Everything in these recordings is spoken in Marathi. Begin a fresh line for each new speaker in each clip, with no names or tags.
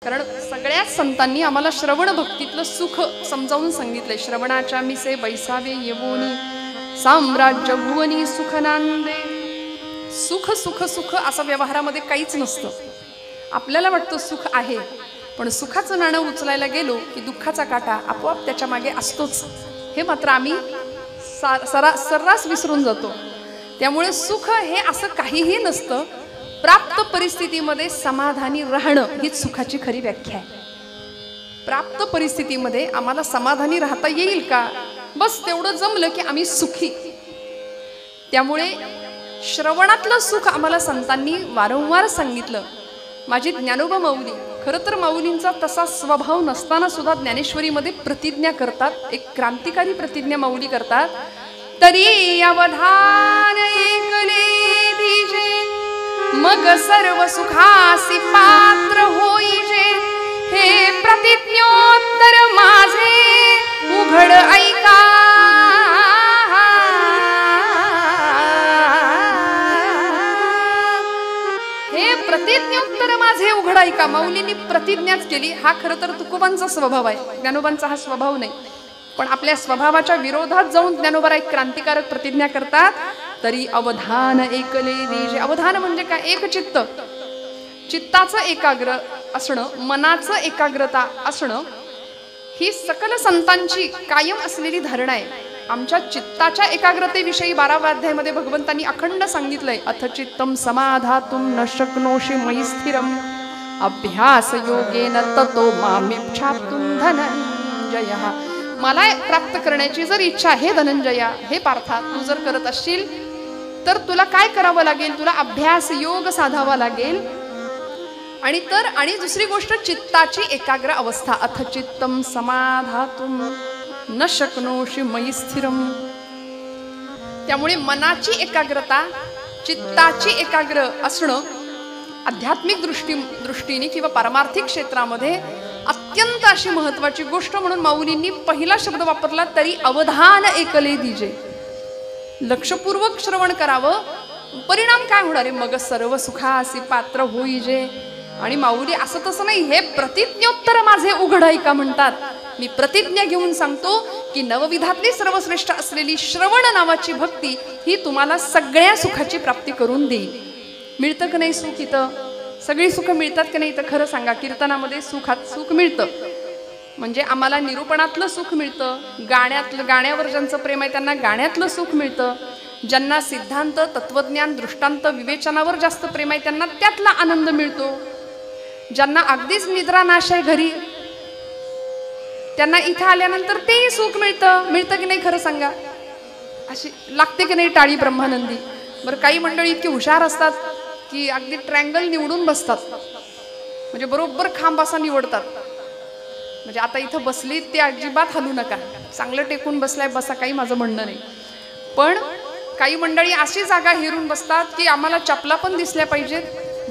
कारण सगळ्याच संतांनी आम्हाला श्रवण भक्तीतलं सुख समजावून सांगितलंय. श्रवणाच्या मिसे बैसावे येवोनी साम्राज्य भुवनी सुख नांदे. सुख सुख सुख असं व्यवहारामध्ये काहीच नसतं. आपल्याला वाटतं सुख आहे, पण सुखाचं नाणं उचलायला गेलो की दुःखाचा काटा आपोआप त्याच्या मागे असतोच. हे मात्र आम्ही सर्रास विसरून जातो. त्यामुळे सुख हे असं काहीही नसतं. प्राप्त परिस्थितीमध्ये समाधानी राहणं हीच सुखाची खरी व्याख्या आहे. प्राप्त परिस्थितीमध्ये आम्हाला समाधानी राहता येईल का, बस तेवढं जमलं की आम्ही सुखी. त्यामुळे श्रवणातलं सुख आम्हाला संतांनी वारंवार सांगितलं. माझी ज्ञानोबा माऊली, खरं तर माऊलींचा तसा स्वभाव नसताना सुद्धा ज्ञानेश्वरीमध्ये प्रतिज्ञा करतात. एक क्रांतिकारी प्रतिज्ञा माऊली करतात. तरी अवधान ऐकले दिजे, मग सर्व सुखासी पात्र होईजे. हे प्रतिज्ञोत्तर माझे उघड ऐका. हे प्रतिज्ञोत्तर माझे उघड ऐका. माऊलींनी प्रतिज्ञाच केली. हा खरं तर तुकोबांचा स्वभाव आहे, ज्ञानोबांचा हा स्वभाव नाही. पण आपल्या स्वभावाच्या विरोधात जाऊन ज्ञानोबा एक क्रांतिकारक प्रतिज्ञा करतात. तरी अवधान ऐकले दिजे. अवधान म्हणजे काय? एक चित्त, चित्ताचं एकाग्र असणं, मनाचं एकाग्रता असणं ही सकल संतांची कायम असलेली धारणा आहे. आमच्या चित्ताच्या एकाग्रतेविषयी 12व्या अध्यायामध्ये भगवंतांनी अखंड सांगितलंय. अथ चित्तम समाधातुम न शक्नोषि मयि स्थिरम अभ्यास योगेन ततो मामिच्छाप्तुं धनंजयः. मला प्राप्त करण्याची जर इच्छा आहे धनंजया, हे पार्था, तू जर करत असशील तर तुला काय करावं लागेल? तुला अभ्यास योग साधावा लागेल. आणि दुसरी गोष्ट चित्ताची एकाग्र अवस्था. अथ चित्तम समाधातुम न शक्नोषि मयि स्थिरम. त्यामुळे मनाची एकाग्रता, चित्ताची एकाग्र असणं आध्यात्मिक दृष्टीने किंवा पारमार्थिक क्षेत्रामध्ये अत्यंत अशी महत्वाची गोष्ट म्हणून माऊलींनी पहिला शब्द वापरला. तरी अवधान ऐकले दिजे. लक्षपूर्वक श्रवण करावं. परिणाम काय होणार आहे? मग सर्व सुखासी पात्र होईजे. आणि माऊली असं तसं नाही, हे प्रतिज्ञोत्तर माझे उघड ऐका म्हणतात. मी प्रतिज्ञा घेऊन सांगतो की नवविधातली सर्वश्रेष्ठ असलेली श्रवण नावाची भक्ती ही तुम्हाला सगळ्या सुखाची प्राप्ती करून देईल. मिळतं का नाही सुख इथं? सगळी सुख मिळतात का नाही? तर खरं सांगा. कीर्तनामध्ये सुख मिळतं, म्हणजे आम्हाला निरूपणातलं सुख मिळतं. गाण्यावर ज्यांचं प्रेम आहे त्यांना गाण्यातलं सुख मिळतं. ज्यांना सिद्धांत, तत्वज्ञान, दृष्टांत, विवेचनावर जास्त प्रेम आहे त्यांना त्यातला आनंद मिळतो. ज्यांना अगदीच निद्रा नाश आहे घरी, त्यांना इथं आल्यानंतर तेही सुख मिळतं की नाही? खरं सांगा. अशी लागते की नाही टाळी ब्रह्मानंदी? बरं, काही मंडळी इतकी हुशार असतात की अगदी ट्रँगल निवडून बसतात, म्हणजे बरोबर खांब असा निवडतात. म्हणजे आता इथं बसली ते अजिबात हलू नका, चांगलं टेकून बसलाय बसा, काही माझं म्हणणं नाही. पण काही मंडळी अशी जागा हेरून बसतात की आम्हाला चपला पण दिसल्या पाहिजेत,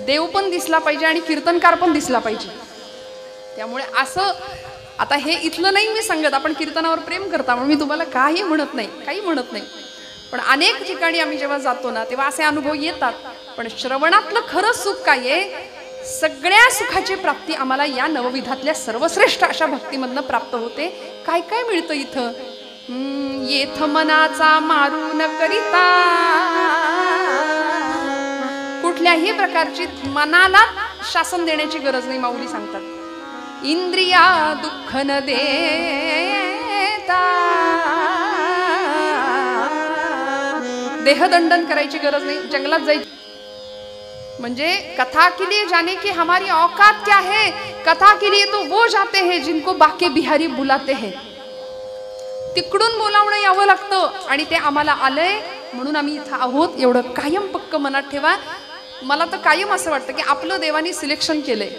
देव पण दिसला पाहिजे आणि कीर्तनकार पण दिसला पाहिजे. त्यामुळे असं आता हे इथलं नाही मी सांगत, आपण कीर्तनावर प्रेम करता म्हणून मी तुम्हाला काही म्हणत नाही. पण अनेक ठिकाणी आम्ही जेव्हा जातो ना तेव्हा असे अनुभव येतात. पण श्रवणातलं खरं सुख काय आहे? सगळ्या सुखाची प्राप्ती आम्हाला या नवविधातल्या सर्वश्रेष्ठ अशा भक्तीमधनं प्राप्त होते. काय काय मिळतं इथं? येथ मनाचा मारू न करिता, कुठल्याही प्रकारची मनाला शासन देण्याची गरज नाही. माऊली सांगतात इंद्रिया दुःख न देता, देहदंडन करायची गरज नाही, जंगलात जायची. म्हणजे कथा के लिए जाने की हमारी औकात क्या है, कथा के लिए तो वो जाते हैं जिनको बाके बिहारी बुलाते हैं. तिकडून बोलावणं यावं लागतं आणि ते आम्हाला आलंय म्हणून आम्ही इथं आहोत. एवढं कायम पक्क मनात ठेवा. मला तर कायम असं वाटतं की आपलं देवानी सिलेक्शन केलंय.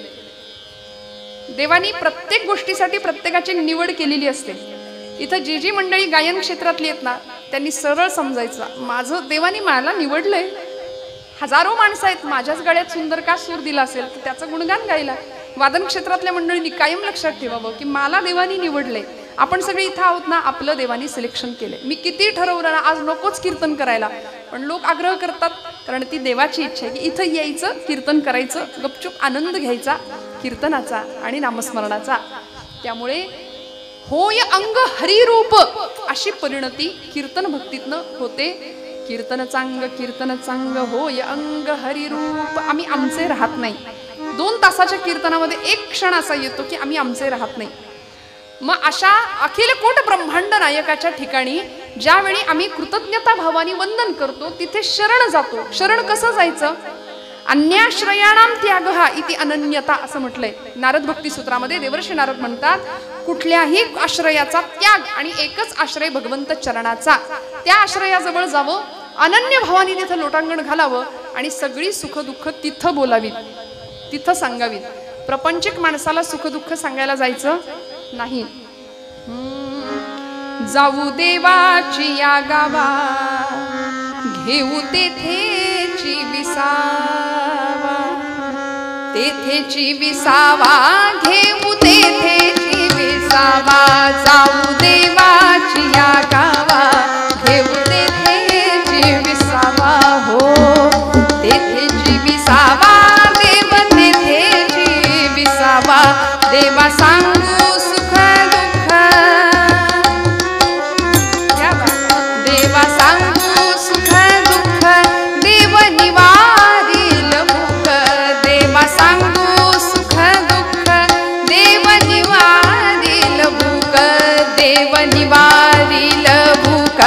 देवानी प्रत्येक गोष्टीसाठी प्रत्येकाची निवड केलेली असते. इथं जी मंडळी गायन क्षेत्रातली आहेत ना त्यांनी सरळ समजायचं, माझं देवानी मला निवडलंय. हजारो माणसं आहेत, माझ्याच गळ्यात सुंदर का सूर दिला असेल तर त्याचं गुणगान गायला. वादन क्षेत्रातल्या मंडळींनी कायम लक्षात ठेवावं की मला देवानी निवडलंय. आपण सगळे इथं आहोत ना, आपलं देवानी सिलेक्शन केलंय. मी किती ठरवलं ना आज नकोच कीर्तन करायला, पण लोक आग्रह करतात कारण ती देवाची इच्छा आहे की इथं यायचं, कीर्तन करायचं, गपचूप आनंद घ्यायचा कीर्तनाचा आणि नामस्मरणाचा. त्यामुळे होय अंग हरिरूप अशी परिणती कीर्तन भक्तीतनं होते. कीर्तन चांग होय अंग हरिरूप. आम्ही आमचे राहत नाही. 2 तासाच्या कीर्तनामध्ये एक क्षण असा येतो की आम्ही आमचे राहत नाही. मग अशा अखिल कोट ब्रह्मांड नायकाच्या ठिकाणी ज्यावेळी आम्ही कृतज्ञता भावाने वंदन करतो तिथे शरण जातो. शरण कसं जायचं? अन्याश्रयाणाम त्यागहा इति अनन्यता असं म्हटलंय नारद भक्ती सूत्रामध्ये. देवर्षी नारद म्हणतात कुठल्याही आश्रयाचा त्याग आणि एकच आश्रय भगवंत चरणाचा. त्या आश्रयाजवळ जावं, अनन्य भावाने तिथं लोटांगण घालावं आणि सगळी सुख दुःख तिथं बोलावीत, तिथं सांगावीत. प्रपंचिक माणसाला सुख दुःख सांगायला जायचं नाही. जाऊ देवाची या गावा घेऊ तेथेची विसावा, तेथेची विसावा घेऊ तेथेची विसावा. जाऊ देवाची या गावा घेऊ तेथेची विसावा. हो तेथेची विसावा देव तेथेची विसावा. देवा सांगू सुख दुःख, देवा सांगू सुख दुःख देव निवारील भूक. देवा सांगू सुख दुःख देव निवारील भूक. देव निवारील भूक,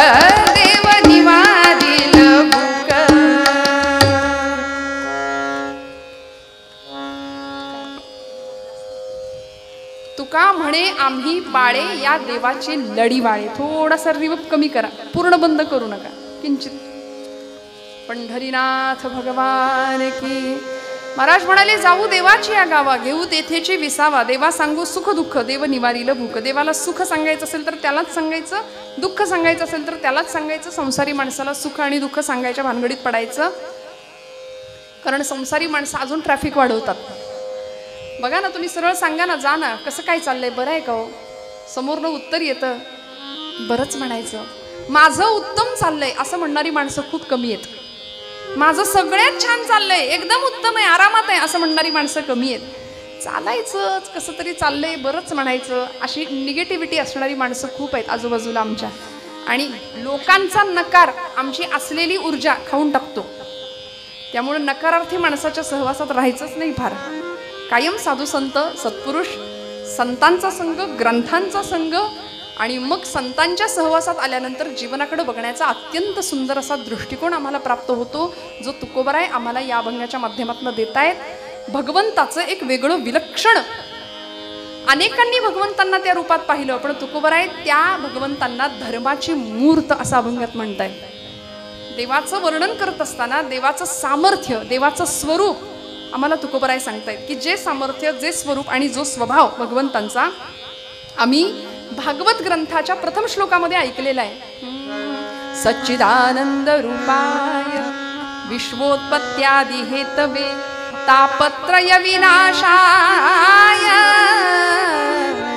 देव निवारील भूक. तुका म्हणे आम्ही बाळे या देवाचे लढीवाळे. थोडासा रिवर्ब कमी करा, पूर्ण बंद करू नका, किंचित. पंढरीनाथ भगवान की. महाराज म्हणाले जाऊ देवाची या गावा घेऊ तेथेची विसावा. देवा सांगू सुख दुःख देव निवारील भूक. देवाला सुख सांगायचं असेल तर त्यालाच सांगायचं, दुःख सांगायचं असेल तर त्यालाच सांगायचं. संसारी माणसाला सुख आणि दुःख सांगायच्या भानगडीत पडायचं, कारण संसारी माणसं अजून ट्रॅफिक वाढवतात. बघा ना, तुम्ही सरळ सांगा ना, जा ना, कसं काय चाललंय, बरं आहे का हो? समोरनं उत्तर येतं, बरंच म्हणायचं. माझं उत्तम चाललंय असं म्हणणारी माणसं खूप कमी आहेत. माझं सगळ्यात छान चाललंय, एकदम उत्तम आहे, आरामात आहे असं म्हणणारी माणसं कमी आहेत. चालायचंच, कसं तरी चाललंय, बरंच म्हणायचं, अशी निगेटिव्हिटी असणारी माणसं खूप आहेत आजूबाजूला आमच्या. आणि लोकांचा नकार आमची असलेली ऊर्जा खाऊन टाकतो. त्यामुळे नकारार्थी माणसाच्या सहवासात राहायचंच नाही. फार कायम साधू संत सत्पुरुष संतांचा संग, ग्रंथांचा संग आणि मग संतांच्या सहवासात आल्यानंतर जीवनाकडे बघण्याचा अत्यंत सुंदर असा दृष्टिकोन आम्हाला प्राप्त होतो, जो तुकोबराय आम्हाला या अभंगाच्या माध्यमातून देतायत. भगवंताचं एक वेगळं विलक्षण, अनेकांनी भगवंतांना त्या रूपात पाहिलं, पण तुकोबराय त्या भगवंतांना धर्माची मूर्त असं अभंगात म्हणतायत. देवाचं वर्णन करत असताना देवाचं सामर्थ्य, देवाचं स्वरूप आम्हाला तुकोबराय सांगतायत की जे सामर्थ्य, जे स्वरूप आणि जो स्वभाव भगवंतांचा आम्ही भागवत ग्रंथाच्या प्रथम श्लोकामध्ये ऐकलेला आहे. सच्चिदानंद रूपाय विश्वोत्पत्त्यादि हेतवे तापत्रय विनाशाय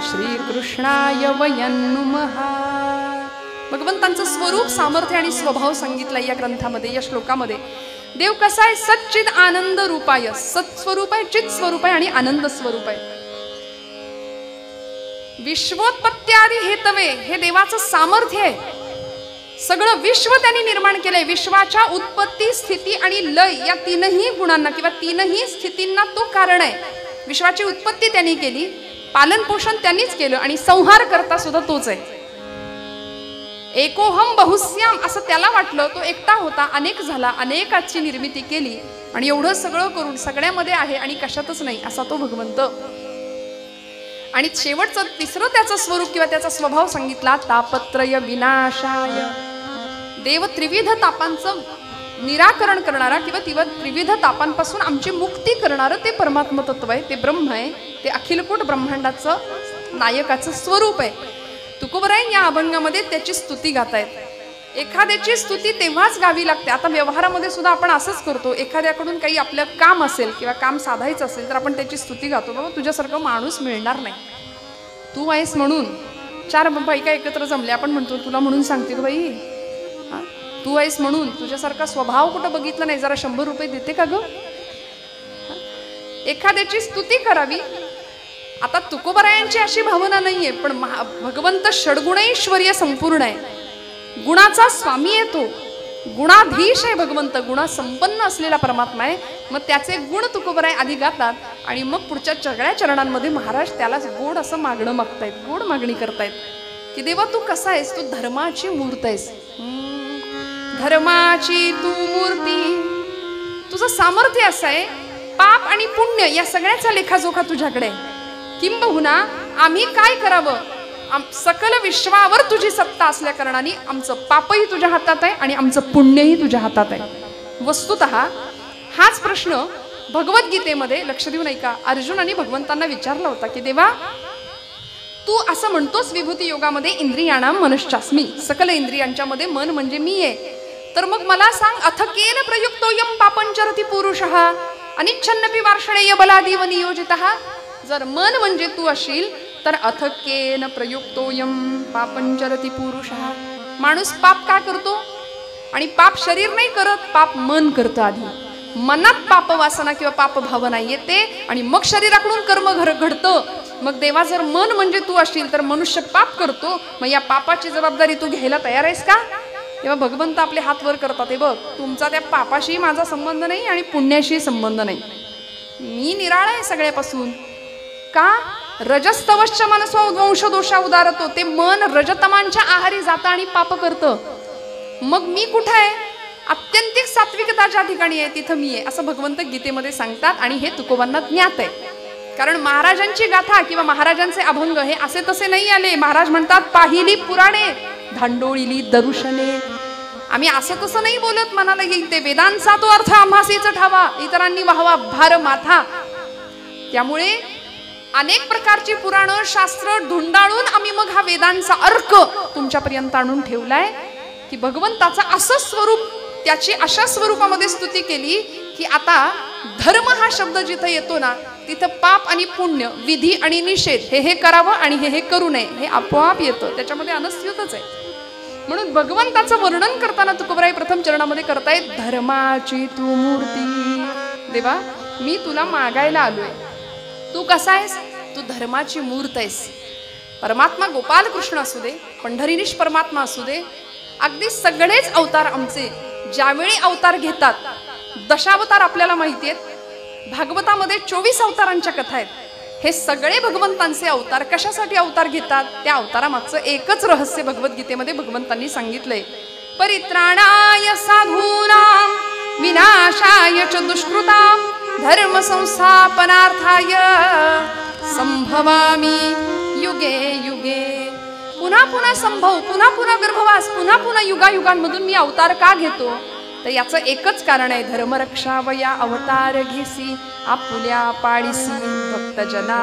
श्रीकृष्णाय वयं नमः. भगवंतांचं स्वरूप, सामर्थ्य आणि स्वभाव सांगितला या ग्रंथामध्ये, या श्लोकामध्ये. देव कसा आहे? सच्चिद आनंद रूपाय. सत्स्वरूप आहे, चित स्वरूप आहे आणि आनंद स्वरूप आहे. विश्वोत्पत्त्यादि हेतवे हे देवाचं सामर्थ्य आहे. सगळं विश्व त्यांनी निर्माण केलंय. विश्वाच्या उत्पत्ती, स्थिती आणि लय या तीनही गुणांना किंवा तीनही स्थितींना तो कारण आहे. विश्वाची उत्पत्ती त्यांनी केली, पालन पोषण त्यांनीच केलं आणि संहार करता सुद्धा तोच आहे. एकोहम बहुस्याम असं त्याला वाटलं, तो एकटा होता, अनेक झाला, अनेकाची निर्मिती केली आणि एवढं सगळं करून सगळ्यामध्ये आहे आणि कशातच नाही असा तो भगवंत. आणि शेवटचं तिसरं त्याचं स्वरूप किंवा त्याचा स्वभाव सांगितला, तापत्रय विनाशाय. देव त्रिविध तापांचं निराकरण करणारा किंवा त्रिविध तापांपासून आमची मुक्ती करणारं ते परमात्म तत्व आहे, ते ब्रह्म आहे, ते अखिलकोट ब्रह्मांडाचं नायकाचं स्वरूप आहे. तुकोबराय या अभंगामध्ये त्याची स्तुती गातायत. एखाद्याची स्तुती तेव्हाच गावी लागते. आता व्यवहारामध्ये सुद्धा आपण असंच करतो. एखाद्याकडून काही आपलं काम असेल किंवा काम साधायचं असेल तर आपण त्याची स्तुती गातो. बाबा तुझ्यासारखं माणूस मिळणार नाही, तू आहेस म्हणून. 4 बायका एकत्र जमल्या, आपण म्हणतो तुला म्हणून सांगते बाई, तू आहेस म्हणून तुझ्यासारखा स्वभाव कुठं बघितला नाही, जरा 100 रुपये देते का ग? एखाद्याची स्तुती करावी. आता तुकोबरायांची अशी भावना नाहीये, पण भगवंत षड्गुणैश्वर्य संपूर्ण आहे, गुणाचा स्वामी आहे, तो गुणाधीश आहे भगवंत, गुणासंपन्न असलेला परमात्मा आहे. मग त्याचे गुण तुकोबराय आधी गातात आणि मग पुढच्या सगळ्या चरणांमध्ये महाराज त्यालाच गोड असं मागणं मागतायत, गोड मागणी करतायत की देवा तू कसा आहेस, तू धर्माची मूर्त आहेस, धर्माची तू मूर्ती, तुझं सामर्थ्य असं आहे, पाप आणि पुण्य या सगळ्याचा लेखाजोखा तुझ्याकडे आहे. किंबहुना आम्ही काय करावं, सकल विश्वावर तुझी सत्ता असल्या कारणाने आमचं पापही तुझ्या हातात आहे आणि आमचं पुण्यही तुझ्या हातात आहे. वस्तुतः हाच प्रश्न भगवद्गीतेमध्ये लक्ष देऊन ऐका, अर्जुनाने भगवंतांना विचारला होता की देवा तू असं म्हणतोस विभूती योगामध्ये इंद्रियाणाम मनश्चास्मी, सकल इंद्रियांच्या मध्ये मन म्हणजे मी आहे, तर मग मला सांग अथकेन प्रयुक्तोयम पापंचरति पुरुषः अनिच्छन्नपि वार्षणेय बलादीव नियोजितः. जर मन म्हणजे तू असशील तर अथकेन प्रयुक्तोयम पापंचरति पुरुषः. माणूस पाप का करतो, आणि पाप शरीर नाही करत, पाप मन करतं. आधी मनात पाप वासना किंवा पाप भावना येते आणि मग शरीराकडून कर्म घडतं. मग देवा जर मन म्हणजे तू असशील तर मनुष्य पाप करतो, मग या पापाची जबाबदारी तू घ्यायला तयार आहेस का? तेव्हा भगवंत आपले हात वर करतात, हे बघ तुमचा त्या पापाशी माझा संबंध नाही आणि पुण्याशी संबंध नाही, मी निराळा आहे सगळ्यापासून. का? रजस्तवश्च मनसो वंश दोषा उदारतो, ते मन रजतमांच्या आहारी जातं आणि पाप करतं. मग मी कुठे आहे? अत्यंतिक सात्विकता ज्या ठिकाणी आहे तिथं मी आहे, असं भगवंत गीतेमध्ये सांगतात. आणि हे तुकोबांना ज्ञात आहे, कारण महाराजांची गाथा किंवा महाराजांचे अभंग हे असे तसे नाही आले. महाराज म्हणतात पाहिली पुराणे धांडोळीली दरुशने. आम्ही असं तसं नाही बोलत, मनाला येईल ते वेदांचा तो अर्थ आम्हासीच ठावा, इतरांनी वाहवा भार माथा. त्यामुळे अनेक प्रकारची पुराणं शास्त्र ढुंडाळून आम्ही मग हा वेदांचा अर्क तुमच्यापर्यंत आणून ठेवलाय की भगवंताचं असं स्वरूप, त्याची अशा स्वरूपामध्ये स्तुती केली की आता धर्म हा शब्द जिथं येतो ना तिथं पाप आणि पुण्य, विधी आणि निषेध, हे करावं आणि हे करू नये, हे आपोआप येतं, त्याच्यामध्ये अनस्यूतच आहे. म्हणून भगवंताचं वर्णन करताना तुकोबराय प्रथम चरणामध्ये करतायत धर्माची तू मूर्ती. देवा मी तुला मागायला आलोय, तू कसा आहेस? तू धर्माची मूर्त आहेस. परमात्मा गोपाल कृष्ण असू दे, पंढरीनिश परमात्मा असू दे, अगदी सगळेच अवतार आमचे ज्यावेळी अवतार घेतात, दशावतार आपल्याला माहिती आहेत, भागवतामध्ये 24 अवतारांच्या कथा आहेत. हे सगळे भगवंतांचे अवतार कशासाठी अवतार घेतात? त्या अवतारामागचं एकच रहस्य भगवद्गीतेमध्ये भगवंतांनी सांगितलंय. परित्राणाय साधूनां विनाशाय च दुष्कृतां धर्म संस्थापनार्थाय संभवामी युगे युगे. पुन्हा पुन्हा संभव, पुन्हा पुन्हा गर्भवास, पुन्हा पुन्हा युगायुगांमधून मी अवतार का घेतो? तर याचं एकच कारण आहे, धर्मरक्षावया अवतार घेसी आपुल्या पाळीसी भक्तजना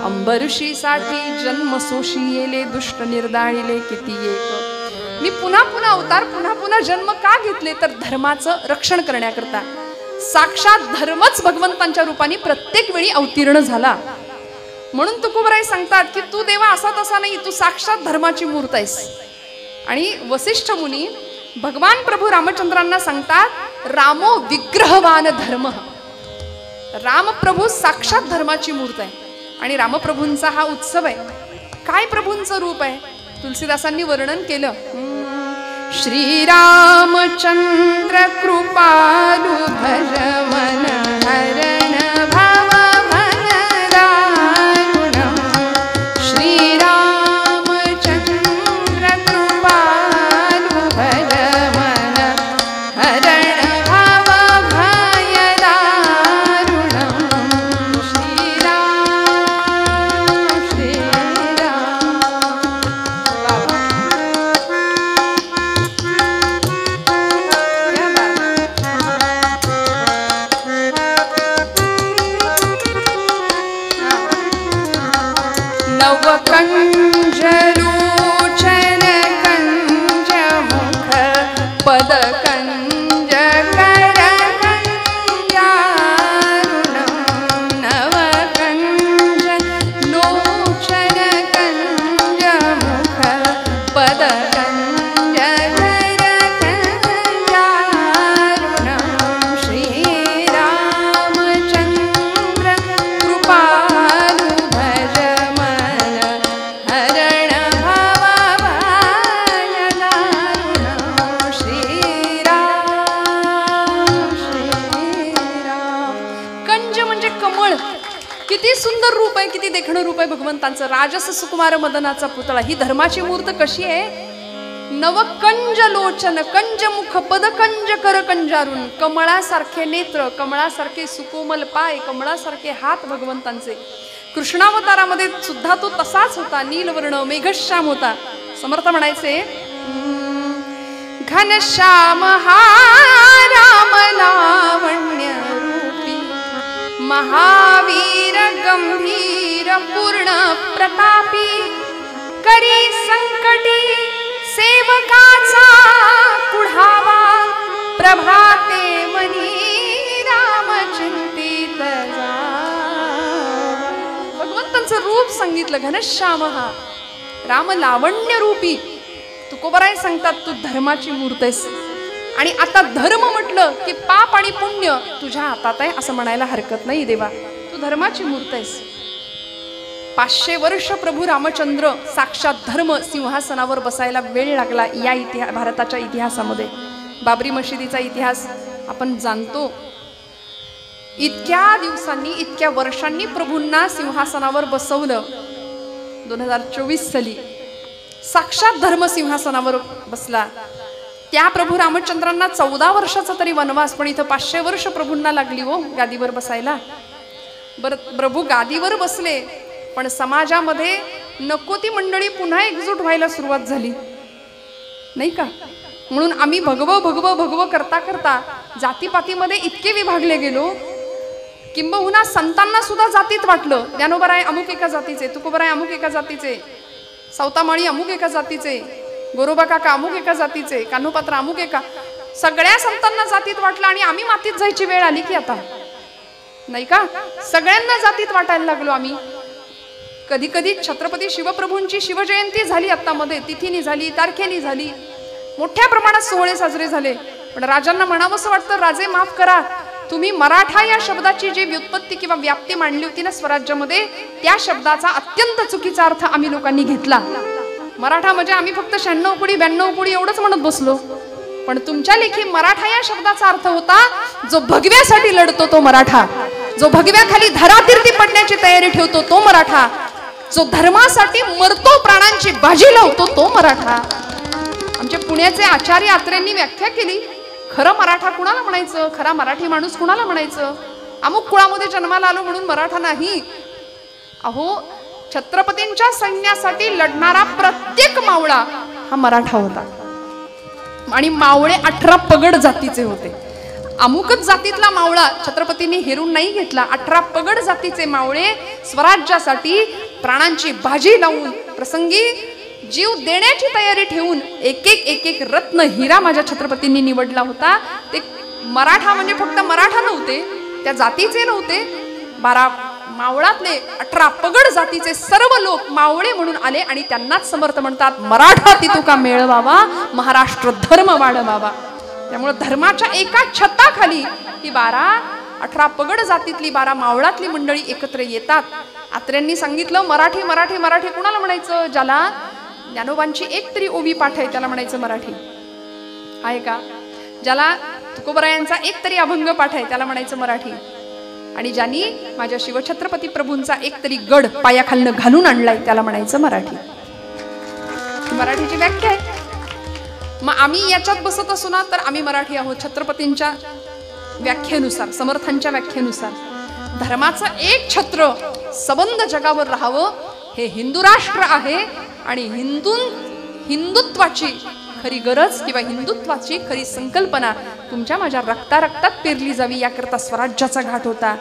अंबऋषीसाठी जन्म सोशी येले दुष्ट निर्दाळिले किती एक. मी पुन्हा पुन्हा अवतार, पुन्हा पुन्हा जन्म का घेतले? तर धर्माचं रक्षण करण्याकरता. साक्षात धर्मच भगवंतांच्या रूपाने प्रत्येक वेळी अवतीर्ण झाला. म्हणून तुकोबराय सांगतात की तू देवा असा तसा नाही, तू साक्षात धर्माची मूर्त आहेस. आणि वसिष्ठ मुनी भगवान प्रभू रामचंद्रांना सांगतात रामो विग्रहवान धर्म. रामप्रभू साक्षात धर्माची मूर्त आहे आणि रामप्रभूंचा हा उत्सव आहे. काय प्रभूंचं रूप आहे? तुलसीदासांनी वर्णन केलं, श्रीरामचंद्र कृपालु भज मन हरण भव भन दारुणं. श्रीरामचंद्र कृपालु भज मन हरण भव भय दारुणं. श्रीराम श्रीराम. नवकंजलोचन कंज मुख पद कंज कर कंजारुणं. नवकंज लोचन कंज मुख पद कंज कर कंजारुणं. सुंदर रूप आहे, किती देखणं रूप आहे भगवंतांचं. राजस सुकुमार मदनाचा पुतळा. ही धर्माची मूर्त कशी आहे? नवकंज लोचन, कंज मुख, पद कंज कर कंजारून, कमळासारखे नेत्र, कमळासारखे सुकोमल पाय, कमळासारखे हात भगवंतांचे. कृष्णावतारामध्ये सुद्धा तो तसाच होता, नीलवर्ण मेघश्याम होता. समर्थ म्हणायचे, घनश्याम हा राम लावण्य रूपी, महावीर गंभीर पूर्ण प्रतापी, करी संकटी सेवकाचा कुढावा, प्रभाते मनी राम चिंतित जावा. भगवंतांचं रूप सांगितलं, घनश्याम हा राम लावण्य रूपी. तुकोबराय सांगतात, तू धर्माची मूर्त आहेस. आणि आता धर्म म्हटलं की पाप आणि पुण्य तुझ्या हातात आहे असं म्हणायला हरकत नाही देवा. तू धर्माची मूर्त आहेस. 500 वर्ष प्रभू रामचंद्र साक्षात धर्म सिंहासनावर बसायला वेळ लागला. या भारताच्या इतिहासामध्ये बाबरी मशिदीचा इतिहास आपण जाणतो. इतक्या दिवसांनी, इतक्या वर्षांनी प्रभूंना सिंहासनावर बसवलं. 2024 साली साक्षात धर्म सिंहासनावर बसला. त्या प्रभू रामचंद्रांना 14 वर्षाचा तरी वनवास, पण इथं 500 वर्ष प्रभूंना लागली हो गादीवर बसायला. बरं, प्रभू गादीवर बसले, पण समाजामध्ये नको ती मंडळी पुन्हा एकजूट व्हायला सुरुवात झाली नाही का. म्हणून आम्ही भगव भगव भगव करता करता जातीपातीमध्ये इतके विभागले गेलो, किंबहुना संतांना सुद्धा जातीत वाटलं. ज्ञानोबराय अमुक एका जातीचे, तुकोबराय अमुक एका जातीचे, सावतामाळी अमुक एका जातीचे, गोरोबा काका अमुक एका जातीचे, कान्होपात्र अमुक एका. सगळ्या संतांना जातीत वाटलं आणि आम्ही मातीत जायची वेळ आली की आता नाही का. सगळ्यांना जातीत वाटायला लागलो आम्ही. कधी कधी छत्रपती शिवप्रभूंची शिवजयंती झाली, आत्तामध्ये तिथीनी झाली, तारखेनी झाली, मोठ्या प्रमाणात सोहळे साजरे झाले. पण राजांना म्हणावंसं वाटतं, राजे माफ करा, तुम्ही मराठा या शब्दाची जी व्युत्पत्ती किंवा व्याप्ती मांडली होती ना स्वराज्यामध्ये, त्या शब्दाचा अत्यंत चुकीचा अर्थ आम्ही लोकांनी घेतला. मराठा म्हणजे आम्ही फक्त 96 कुडी 92 कुडी एवढंच म्हणत बसलो. पण तुमच्या लेखी मराठा या शब्दाचा अर्थ होता जो भगव्यासाठी लढतो तो मराठा, जो भगव्याखाली धरातीर्थी पडण्याची तयारी ठेवतो तो मराठा, जो धर्मासाठी मरतो, प्राणांची बाजी लावतो तो मराठा. आमचे पुण्याचे आचार्य आत्रेंनी व्याख्या केली, खरं मराठा कुणाला म्हणायचं, खरा मराठी माणूस कुणाला म्हणायचं. अमुक कुळामध्ये जन्माला आलो म्हणून मराठा नाही. अहो, छत्रपतींच्या सैन्यासाठी लढणारा प्रत्येक मावळा हा मराठा होता. आणि मावळे 18 पगड जातीचे होते. अमुकच जातीतला मावळा छत्रपतींनी हेरून नाही घेतला. 18 पगड जातीचे मावळे स्वराज्यासाठी प्राणांची बाजी लावून, प्रसंगी जीव देण्याची तयारी ठेवून एक एक रत्न हिरा माझ्या छत्रपतींनी निवडला होता. ते मराठा म्हणजे फक्त मराठा नव्हते, त्या जातीचे नव्हते. 12 मावळातले 18 पगड जातीचे सर्व लोक मावळे म्हणून आले आणि त्यांनाच समर्थ म्हणतात, मराठा तितुका मेळवावा, महाराष्ट्र धर्म वाढवावा. त्यामुळे धर्माच्या एका छताखाली ही 18 पगड जातीतली 12 मावळातली मंडळी एकत्र येतात. आत्र्यांनी सांगितलं, मराठी मराठी मराठी कुणाला म्हणायचं? ज्याला ज्ञानोबांची एक तरी ओवी पाठ आहे त्याला म्हणायचं मराठी, आहे का? ज्याला तुकोबरायांचा एक तरी अभंग पाठ आहे त्याला म्हणायचं मराठी. आणि ज्यांनी माझ्या शिवछत्रपती प्रभूंचा एक तरी गड पायाखालनं घालून आणलाय त्याला म्हणायचं मराठी. मराठीची व्याख्या आहे. मग आम्ही याच्यात बसत असू ना तर आम्ही मराठी आहोत. छत्रपतींच्या व्याख्येनुसार, समर्थांच्या व्याख्येनुसार धर्माचं एक छत्र सबंध जगावर राहावं हे हिंदू राष्ट्र आहे. आणि हिंदुत्वाची खरी गरज किंवा हिंदुत्वाची खरी संकल्पना तुमच्या माझ्या रक्तात पेरली जावी, याकरता स्वराज्याचा घाट होता,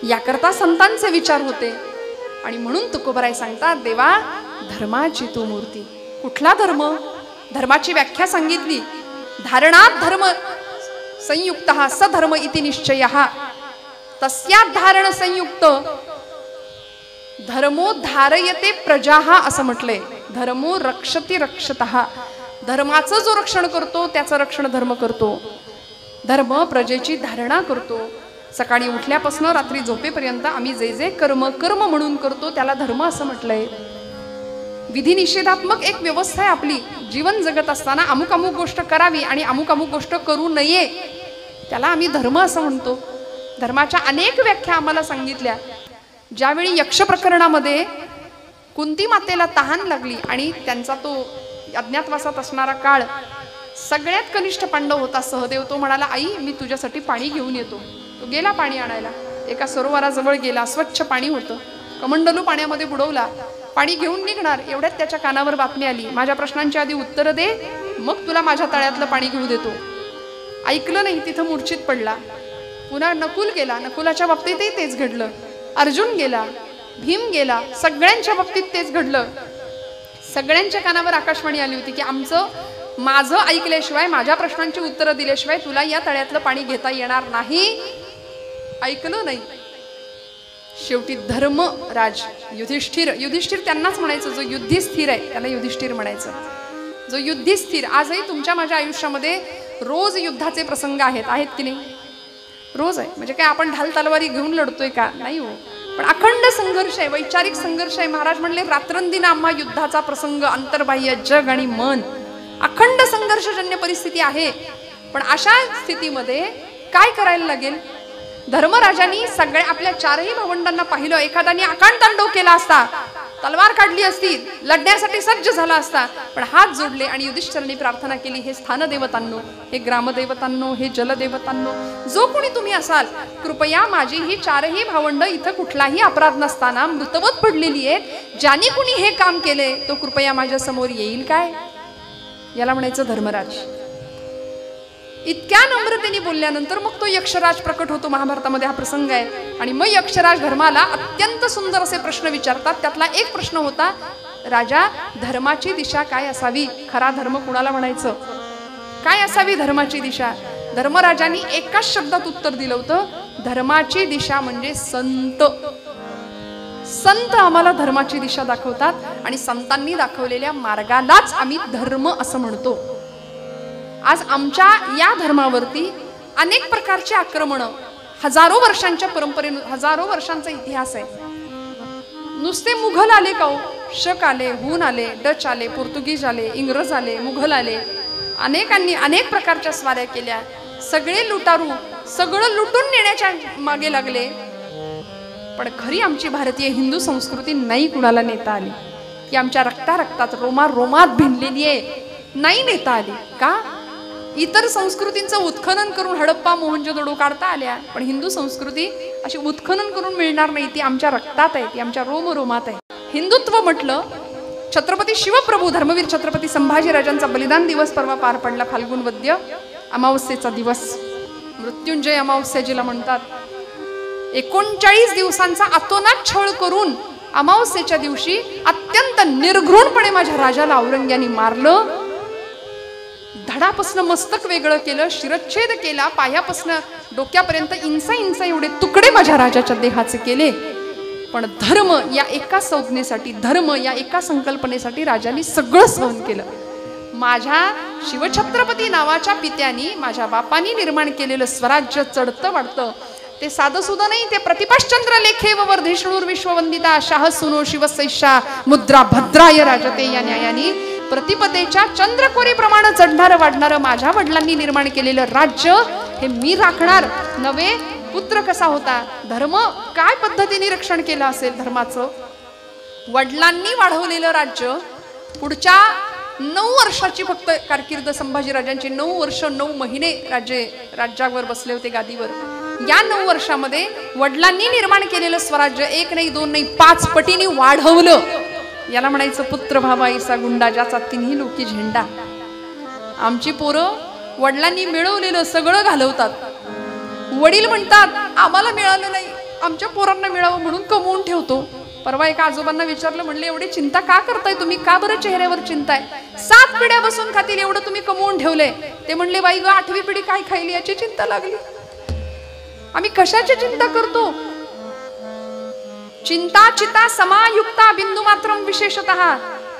याकरता संतांचे विचार होते. आणि म्हणून तुकोबराय सांगतात, देवा धर्माची तू मूर्ती. कुठला धर्म? धर्माची व्याख्या सांगितली, धारणात धर्म संयुक्त सधर्म इति निश्चय, तस्यात धारण संयुक्त धर्मो धारयते प्रजा असं म्हटलंय. धर्मो रक्षति रक्षतः, धर्माचं जो रक्षण करतो त्याचं रक्षण धर्म करतो. धर्म प्रजेची धारणा करतो. सकाळी उठल्यापासून रात्री झोपेपर्यंत आम्ही जे जे कर्म कर्म म्हणून करतो त्याला धर्म असं म्हटलंय. विधी निषेधात्मक एक व्यवस्था आहे आपली. जीवन जगत असताना अमुक अमुक गोष्ट करावी आणि अमुक अमुक गोष्ट करू नये त्याला आम्ही धर्म असं म्हणतो. धर्माच्या अनेक व्याख्या आम्हाला सांगितल्या. ज्यावेळी यक्ष प्रकरणामध्ये कुंती मातेला तहान लागली आणि त्यांचा तो अज्ञातवासात असणारा काळ, सगळ्यात कनिष्ठ पांडव होता सहदेव. तो म्हणाला, आई मी तुझ्यासाठी पाणी घेऊन येतो. तो गेला पाणी आणायला. एका सरोवराजवळ गेला, स्वच्छ पाणी होतं. कमंडलू पाण्यामध्ये बुडवला, पाणी घेऊन निघणार. एवढ्यात त्याच्या कानावर बातमी आली, माझ्या प्रश्नांची आधी उत्तरं दे, मग तुला माझ्या तळ्यातलं पाणी घेऊ देतो. ऐकलं नाही, तिथं मूर्छित पडला. पुन्हा नकुल गेला, नकुलाच्या बाबतीतही तेच घडलं. अर्जुन गेला, भीम गेला, सगळ्यांच्या बाबतीत तेच घडलं. सगळ्यांच्या कानावर आकाशवाणी आली होती की माझं ऐकल्याशिवाय, माझ्या प्रश्नांची उत्तरं दिल्याशिवाय तुला या तळ्यातलं पाणी घेता येणार नाही. ऐकलं नाही. शेवटी धर्मराज युधिष्ठिर त्यांनाच म्हणायचं, जो युद्धी स्थिर आहे त्याला युधिष्ठिर म्हणायचं. जो युद्धी स्थिर. आजही तुमच्या माझ्या आयुष्यामध्ये रोज युद्धाचे प्रसंग आहेत की नाही? रोज आहे. म्हणजे काय आपण ढाल तलवारी घेऊन लढतोय का? नाही हो. पण अखंड संघर्ष आहे, वैचारिक संघर्ष आहे. महाराज म्हणले, रात्रंदिन आम्हा युद्धाचा प्रसंग, अंतर्बाह्य जग आणि मन, अखंड संघर्षजन्य परिस्थिती आहे. पण अशा स्थितीमध्ये काय करायला लागेल? धर्मराजांनी सगळ्या आपल्या चारही भावंडांना पाहिलं. एखाद्याने आकांडतांडव केला असता, तलवार काढली असती, लढण्यासाठी सज्ज झाला असता, पण हात जोडले आणि युधिष्ठिरांनी प्रार्थना केली, हे स्थानदेवतांनो, हे ग्रामदेवतांनो, हे जलदेवतांनो, जो कोणी तुम्ही असाल, कृपया माझी ही चारही भावंड इथं कुठलाही अपराध नसताना मृतवत पडलेली आहेत, ज्याने कुणी हे काम केले तो कृपया माझ्या समोर येईल काय? याला म्हणायचं धर्मराज. इतक्या नम्रतेने बोलल्यानंतर मग तो यक्षराज प्रकट होतो. महाभारतामध्ये हा प्रसंग आहे. आणि मग यक्षराज धर्माला अत्यंत सुंदर असे प्रश्न विचारतात. त्यातला एक प्रश्न होता, राजा, धर्माची दिशा काय असावी? खरा धर्म कुणाला म्हणायचं? काय असावी धर्माची दिशा? धर्मराजांनी एकाच शब्दात उत्तर दिलं होतं, धर्माची दिशा म्हणजे संत. संत आम्हाला धर्माची दिशा दाखवतात आणि संतांनी दाखवलेल्या मार्गालाच आम्ही धर्म असं म्हणतो. आज आमच्या या धर्मावरती अनेक प्रकारचे आक्रमण, हजारो वर्षांच्या परंपरेने, हजारो वर्षांचा इतिहास आहे. नुसते मुघल आले का? शक आले, हुन आले, डच आले, पोर्तुगीज आले, इंग्रज आले, मुघल आले. अनेकांनी अनेक प्रकारच्या स्वाऱ्या केल्या. सगळे लुटारू सगळं लुटून नेण्याच्या मागे लागले. पण खरी आमची भारतीय हिंदू संस्कृती नाही कुणाला नेता आली. की आमच्या रक्तात रोमात भिनलेली आहे, नाही नेता आली. का? इतर संस्कृतींचं उत्खनन करून हडप्पा मोहनजोदडो काढता आल्या, पण हिंदू संस्कृती अशी उत्खनन करून मिळणार नाही. ती आमच्या रक्तात आहे, ती आमच्या रोमात आहे. हिंदुत्व म्हटलं, छत्रपती शिवप्रभू धर्मवीर छत्रपती संभाजीराजांचा बलिदान दिवस परवा पार पडला. फाल्गुन वद्य अमावस्येचा दिवस, मृत्युंजय अमावस्या जिला म्हणतात. 39 दिवसांचा अतोनात छळ करून अमावस्येच्या दिवशी अत्यंत निर्घृणपणे माझ्या राजाला औरंग्याने मारलं. धडापासनं मस्तक वेगळं केलं, शिरच्छेद केला, पायापासनं डोक्यापर्यंत इंचा एवढे तुकडे माझ्या राजाच्या देहाचे केले. पण धर्म या एका संज्ञेसाठी, धर्म या एका संकल्पनेसाठी राजाने सगळं सहन केलं. माझ्या शिवछत्रपती नावाच्या पित्यानी, माझ्या बापानी निर्माण केलेलं स्वराज्य चढतं वाढतं. ते साधं सुद्धा नाही, ते प्रतिपाश्चंद्र लेखे व वर्धिष्णूर विश्ववंदिता शाह सुनो शिवसैषा मुद्रा भद्राय राजते या न्यायानी प्रतिपदेच्या चंद्रकोरी प्रमाणे चढणारं वाढणारं माझ्या वडिलांनी निर्माण केलेलं राज्य हे मी राखणार नव्हे. पुत्र कसा होता? धर्म काय पद्धतीने रक्षण केलं असेल धर्माचं? वडिलांनी वाढवलेलं राज्य पुढच्या 9 वर्षाची फक्त कारकीर्द संभाजीराजांची, 9 वर्ष 9 महिने राज्यावर बसले होते गादीवर. या 9 वर्षामध्ये वडिलांनी निर्माण केलेलं स्वराज्य 1 नाही 2 नाही 5 पटीने वाढवलं. याला म्हणायचं पुत्र भावाईसा गुंडा, ज्याचा तिन्ही लोकी झेंडा. आमची पोरं वडिलांनी मिळवलेलं सगळं घालवतात. वडील म्हणतात आम्हाला मिळालं नाही, आमच्या पोरांना मिळावं म्हणून कमवून ठेवतो. परवा एका आजोबांना विचारलं, म्हणले एवढी चिंता का करताय तुम्ही? का बरं चेहऱ्यावर चिंता आहे? 7 पिढ्या बसून खातील एवढं तुम्ही कमवून ठेवले. ते म्हणले बाई ग, 8वी पिढी काय खायली याची चिंता लागली. आम्ही कशाची चिंता करतो? चिंता चिता समायुक्ता बिंदू मात्रम विशेषतः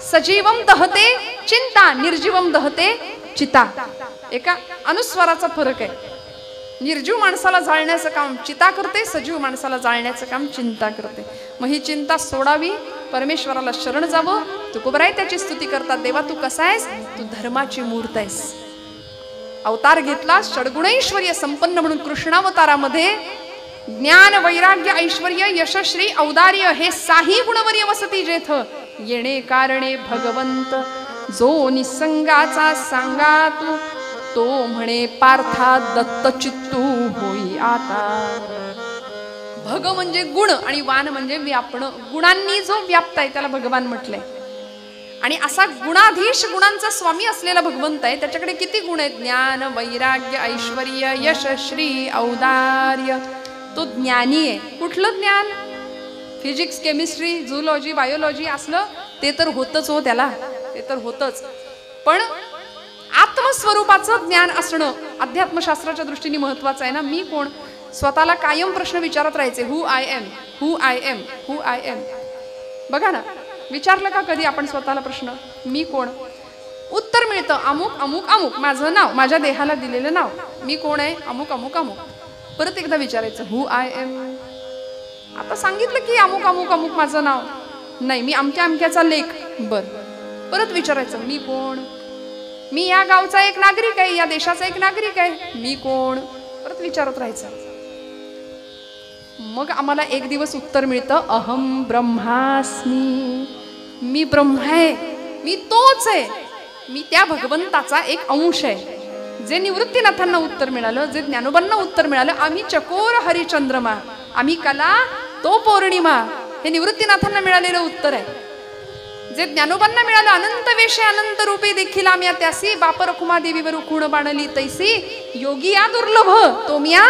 सजीवम दहते चिंता, निर्जीवम दहते चिता. एका अनुस्वाराचा फरक आहे. निर्जीव माणसाला जाळण्याचं काम चिता करते, सजीव माणसाला जाळण्याचं काम चिंता करते. मग ही चिंता सोडावी, परमेश्वराला शरण जावं. तुकोबराय त्याची स्तुती करतात, देवा तू कसा आहेस? तू धर्माची मूर्त आहेस. अवतार घेतला षडगुणैश्वर्य संपन्न म्हणून कृष्णावतारामध्ये ज्ञान वैराग्य ऐश्वर्य यशश्री औदार्य हे साही गुणवर्य वसती जेथ येणे कारणे भगवंत जो निसंगाचा सांगा तू तो म्हणे पार्था दत्त चित्तू होई आता. भग म्हणजे गुण आणि वान म्हणजे व्यापण. गुणांनी जो व्याप्त आहे त्याला भगवान म्हटलंय. आणि असा गुणाधीश गुणांचा स्वामी असलेला भगवंत आहे. त्याच्याकडे किती गुण आहेत? ज्ञान वैराग्य ऐश्वर्य यशश्री औदार्य. तो ज्ञानी आहे. कुठलं ज्ञान? फिजिक्स केमिस्ट्री झूलॉजी बायोलॉजी असलं ते तर होतच हो, त्याला ते तर होतच. पण आत्मस्वरूपाचं ज्ञान असणं अध्यात्मशास्त्राच्या दृष्टीने महत्वाचं आहे ना. मी कोण? स्वतःला कायम प्रश्न विचारत राहायचे. Who I am, who I am, who I am. बघा ना, विचारलं का कधी आपण स्वतःला प्रश्न, मी कोण? उत्तर मिळतं अमुक अमुक अमुक, माझं नाव, माझ्या देहाला दिलेलं नाव. मी कोण आहे? अमुक अमुक अमुक. परत एकदा विचारायचं हु आय एम. आता सांगितलं की अमुक अमुक अमुक माझं नाव. नाही, मी अमक्या अमक्याचा लेख. बर. परत विचारायचं मी कोण? मी या गावचा एक नागरिक आहे, या देशाचा एक नागरिक आहे. मी कोण? परत विचारत राहायचं. मग आम्हाला एक दिवस उत्तर मिळतं अहम ब्रह्मास्मी. मी ब्रह्म आहे, मी तोच आहे, मी त्या भगवंताचा एक अंश आहे. जे निवृत्तीनाथांना उत्तर मिळालं, जे ज्ञानोबांना उत्तर मिळालं, आम्ही चकोर हरिचंद्रमा, आम्ही कला तो पौर्णिमा, हे निवृत्तीनाथांना मिळालेलं उत्तर आहे. जे ज्ञानोबांना मिळालं अनंत वेशे अनंत रूपे देखील आम्ही त्यासी बाप रखुमा देवीवर खुण बाणली तैसी योगी या दुर्लभ तो मिया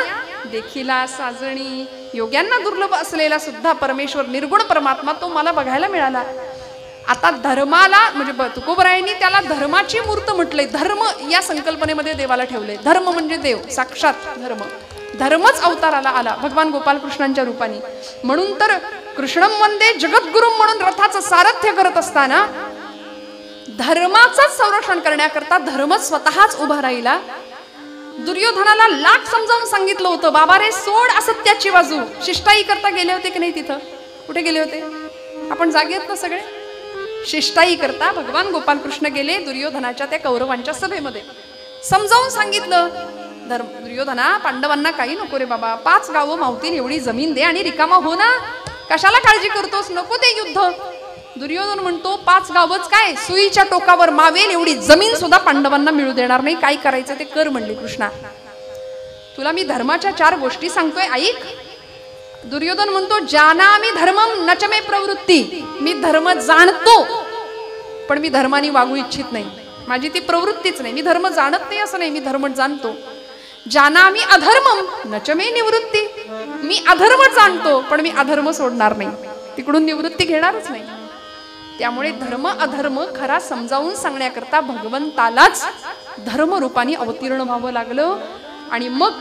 देखिला साजणी. योग्यांना दुर्लभ असलेला सुद्धा परमेश्वर निर्गुण परमात्मा तो मला बघायला मिळाला. आता धर्माला म्हणजे तुकोबरायांनी त्याला धर्माची मूर्त म्हटलंय. धर्म या संकल्पनेमध्ये देवाला ठेवलंय. धर्म म्हणजे देव, साक्षात धर्म. धर्मच अवताराला आला भगवान गोपालकृष्णांच्या रूपाने. म्हणून तर कृष्णम वंदे जगद्गुरु म्हणून रथाचं सारथ्य करत असताना धर्माचं संरक्षण करण्याकरता धर्मच स्वतःच उभा राहिला. दुर्योधनाला लाख समजावून सांगितलं होतं, बाबा रे सोड असत्याची बाजू. शिष्टाई करता गेले होते की नाही? तिथं कुठे गेले होते? आपण जागे आहेत ना सगळे? शिष्टाई करता भगवान गोपालकृष्ण गेले दुर्योधनाच्या त्या कौरवांच्या सभेमध्ये. समजावून सांगितलं, दुर्योधना पांडवांना काही नको रे बाबा, 5 गावं मावतील एवढी जमीन दे आणि रिकामा हो ना. कशाला काळजी करतोस? नको ते युद्ध. दुर्योधन म्हणतो 5 गावच काय, सुईच्या टोकावर मावेल एवढी जमीन सुद्धा पांडवांना मिळू देणार नाही. काय करायचं ते कर म्हणले कृष्णा. तुला मी धर्माच्या 4 गोष्टी सांगतोय, ऐक. दुर्योधन म्हणतो जानामि धर्मम नच मे प्रवृत्ती. मी धर्म जाणतो पण मी धर्माने वागू इच्छित नाही. माझी ती प्रवृत्तीच नाही. मी धर्म जाणत नाही असं नाही, मी धर्म जाणतो. जानामि अधर्मम नच मे निवृत्ती. मी अधर्म जाणतो पण मी अधर्म सोडणार नाही, तिकडून निवृत्ती घेणारच नाही. त्यामुळे धर्म अधर्म खरा समजावून सांगण्याकरता भगवंतालाच धर्म रूपाने अवतीर्ण व्हावं लागलं. आणि मग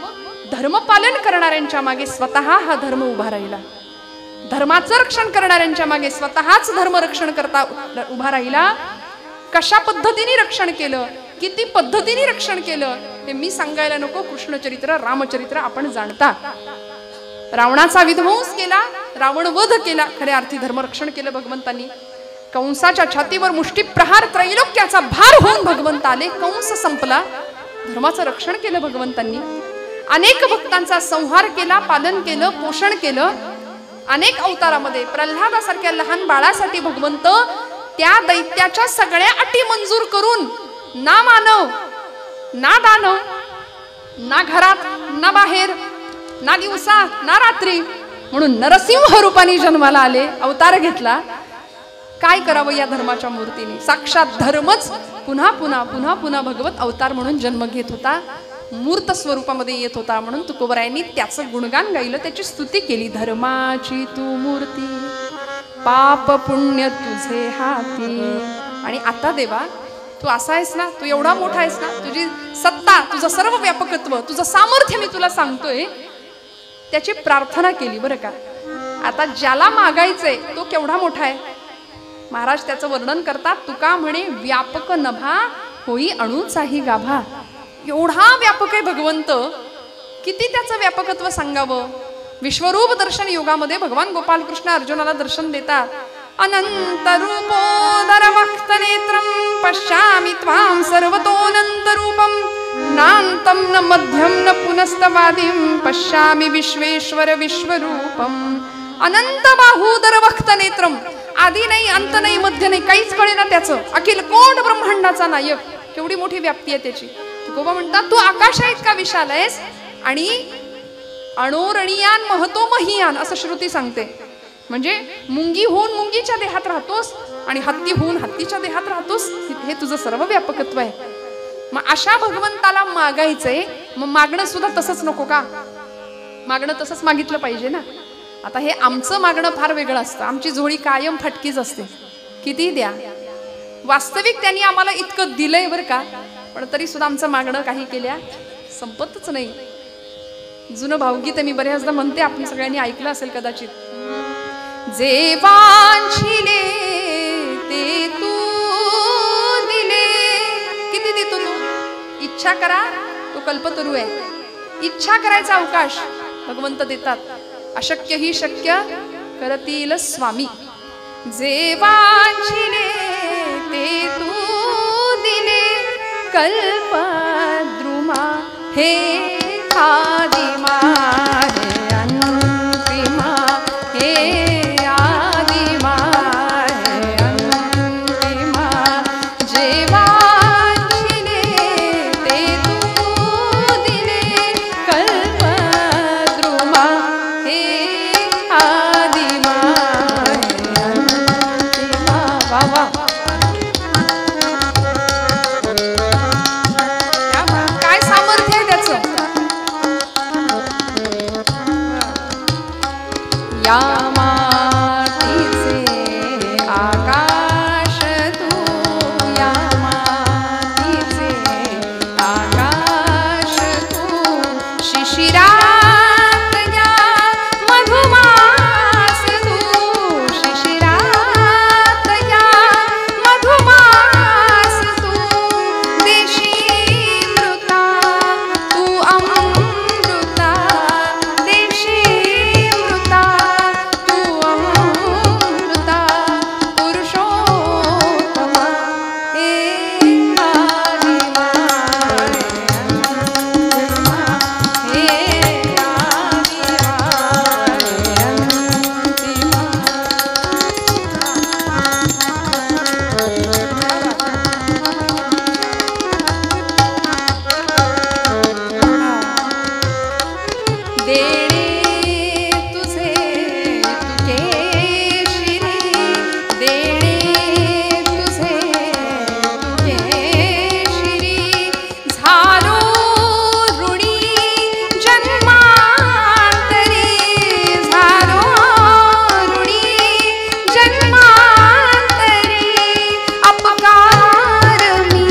धर्मपालन करणाऱ्यांच्या मागे स्वतः हा धर्म उभा राहिला. धर्माचं रक्षण करणाऱ्यांच्या मागे स्वतःच धर्म रक्षण करता उभा राहिला. कशा पद्धतीने रक्षण केलं, किती पद्धतीने रक्षण केलं हे मी सांगायला नको. कृष्णचरित्र रामचरित्र आपण जाणता. रावणाचा विध्वंस केला, रावण वध केला, खऱ्या अर्थी धर्मरक्षण केलं भगवंतांनी. कंसाच्या छातीवर मुष्टी प्रहार त्रैलोक्याचा भार होऊन भगवंत आले. कंस संपला, धर्माचं रक्षण केलं भगवंतांनी. अनेक भक्तांचा संहार केला, पालन केलं, पोषण केलं. अनेक अवतारामध्ये प्रल्हादासारख्या लहान बाळासाठी भगवंत त्या दैत्याच्या सगळ्या अटी मंजूर करून ना मानव ना दानव, ना घरात ना बाहेर, ना दिवसा ना रात्री म्हणून नरसिंह रूपाने जन्माला आले, अवतार घेतला. काय करावं या धर्माच्या मूर्तीने? साक्षात धर्मच पुन्हा पुन्हा पुन्हा पुन्हा भगवत अवतार म्हणून जन्म घेत होता, मूर्त स्वरूपामध्ये येत होता. म्हणून तुकोबरायांनी त्याचं गुणगान गायलं, त्याची स्तुती केली. धर्माची तू मूर्ती पाप पुण्य तुझे हाती. आणि आता देवा तू असा आहेस ना, तू एवढा मोठा आहेस ना, तुझी सत्ता, तुझं सर्व व्यापकत्व, तुझं सामर्थ्य मी तुला सांगतोय, त्याची प्रार्थना केली. बरं का, आता ज्याला मागायचंय तो केवढा मोठा आहे. महाराज त्याचं वर्णन करतात. तुका म्हणे व्यापक नभा होई अणुचाही गाभा. एवढा व्यापक आहे भगवंत, किती त्याचं व्यापकत्व सांगावं. विश्वरूप दर्शन योगामध्ये भगवान गोपालकृष्ण अर्जुनाला दर्शन देतात. अनंत रूपोदर वक्त नेत्रम पश्यामि त्वां सर्वतोऽनंत रूपम नान्तं न मध्यं न पुनस्तवादिं पश्यामि विश्वेश्वर विश्वरूपम अनंत बाहूदर वक्त नेत्रम. आधी नाही, अंत नाही, मध्य नाही, काहीच कळेना त्याचं. अखिल कोट ब्रह्मांडाचा नायक, केवढी मोठी व्याप्ती आहे त्याची. तुकोबा म्हणतात तू आकाश आहे इतका विशाल आहेस आणि अणोरणीयान महतो महियान असं श्रुती सांगते. म्हणजे मुंगी होऊन मुंगीच्या देहात राहतोस आणि हत्ती होऊन हत्तीच्या देहात राहतोस. हे तुझं सर्व व्यापकत्व आहे. मग अशा भगवंताला मागायचंय, मग मागणं सुद्धा तसंच नको का? मागणं तसंच मागितलं पाहिजे ना. आता हे आमचं मागणं फार वेगळं असतं. आमची झोळी कायम फटकीच असते, किती द्या. वास्तविक त्यांनी आम्हाला इतकं दिलंय बरं का, पण तरी सुद्धा आमचं मागणं काही केल्या संपतच नाही. जुनं भावगीत मी बऱ्याचदा म्हणते, आपण सगळ्यांनी ऐकलं असेल कदाचित. जे वांछिले ते तू दिले. किती देतो तू? इच्छा करा, तो कल्पतरू आहे. इच्छा करायचा अवकाश भगवंत देतात. अशक्य ही शक्य करतील स्वामी. जे वांछिले ते तू दिले. कल्पद्रुमा हे आदिमा हे अंतिमा हे आदिमा हे अंतिमा. जे वांछिले ते तू दिले. कल्पद्रुमा हे आदिमा हे अंतिमा. वा वा, काय सामर्थ्य आहे त्याचं. या मातीचे आकाश तू, या मातीचे आकाश तू. शिशिरात या मधुमास तू. शिशिरात या मधुमास तू. देशी मृता तू अमृता. देशी मृता तू अमृता. पुरुषोत्तमा हे आदिमा हे आदिमा हे अंतिमा. देणे तुझे तुके श्री. देणे तुझे तुके श्री. झालो ऋणी जन्मांतरी. झालो ऋणी जन्मांतरी. अपकार मी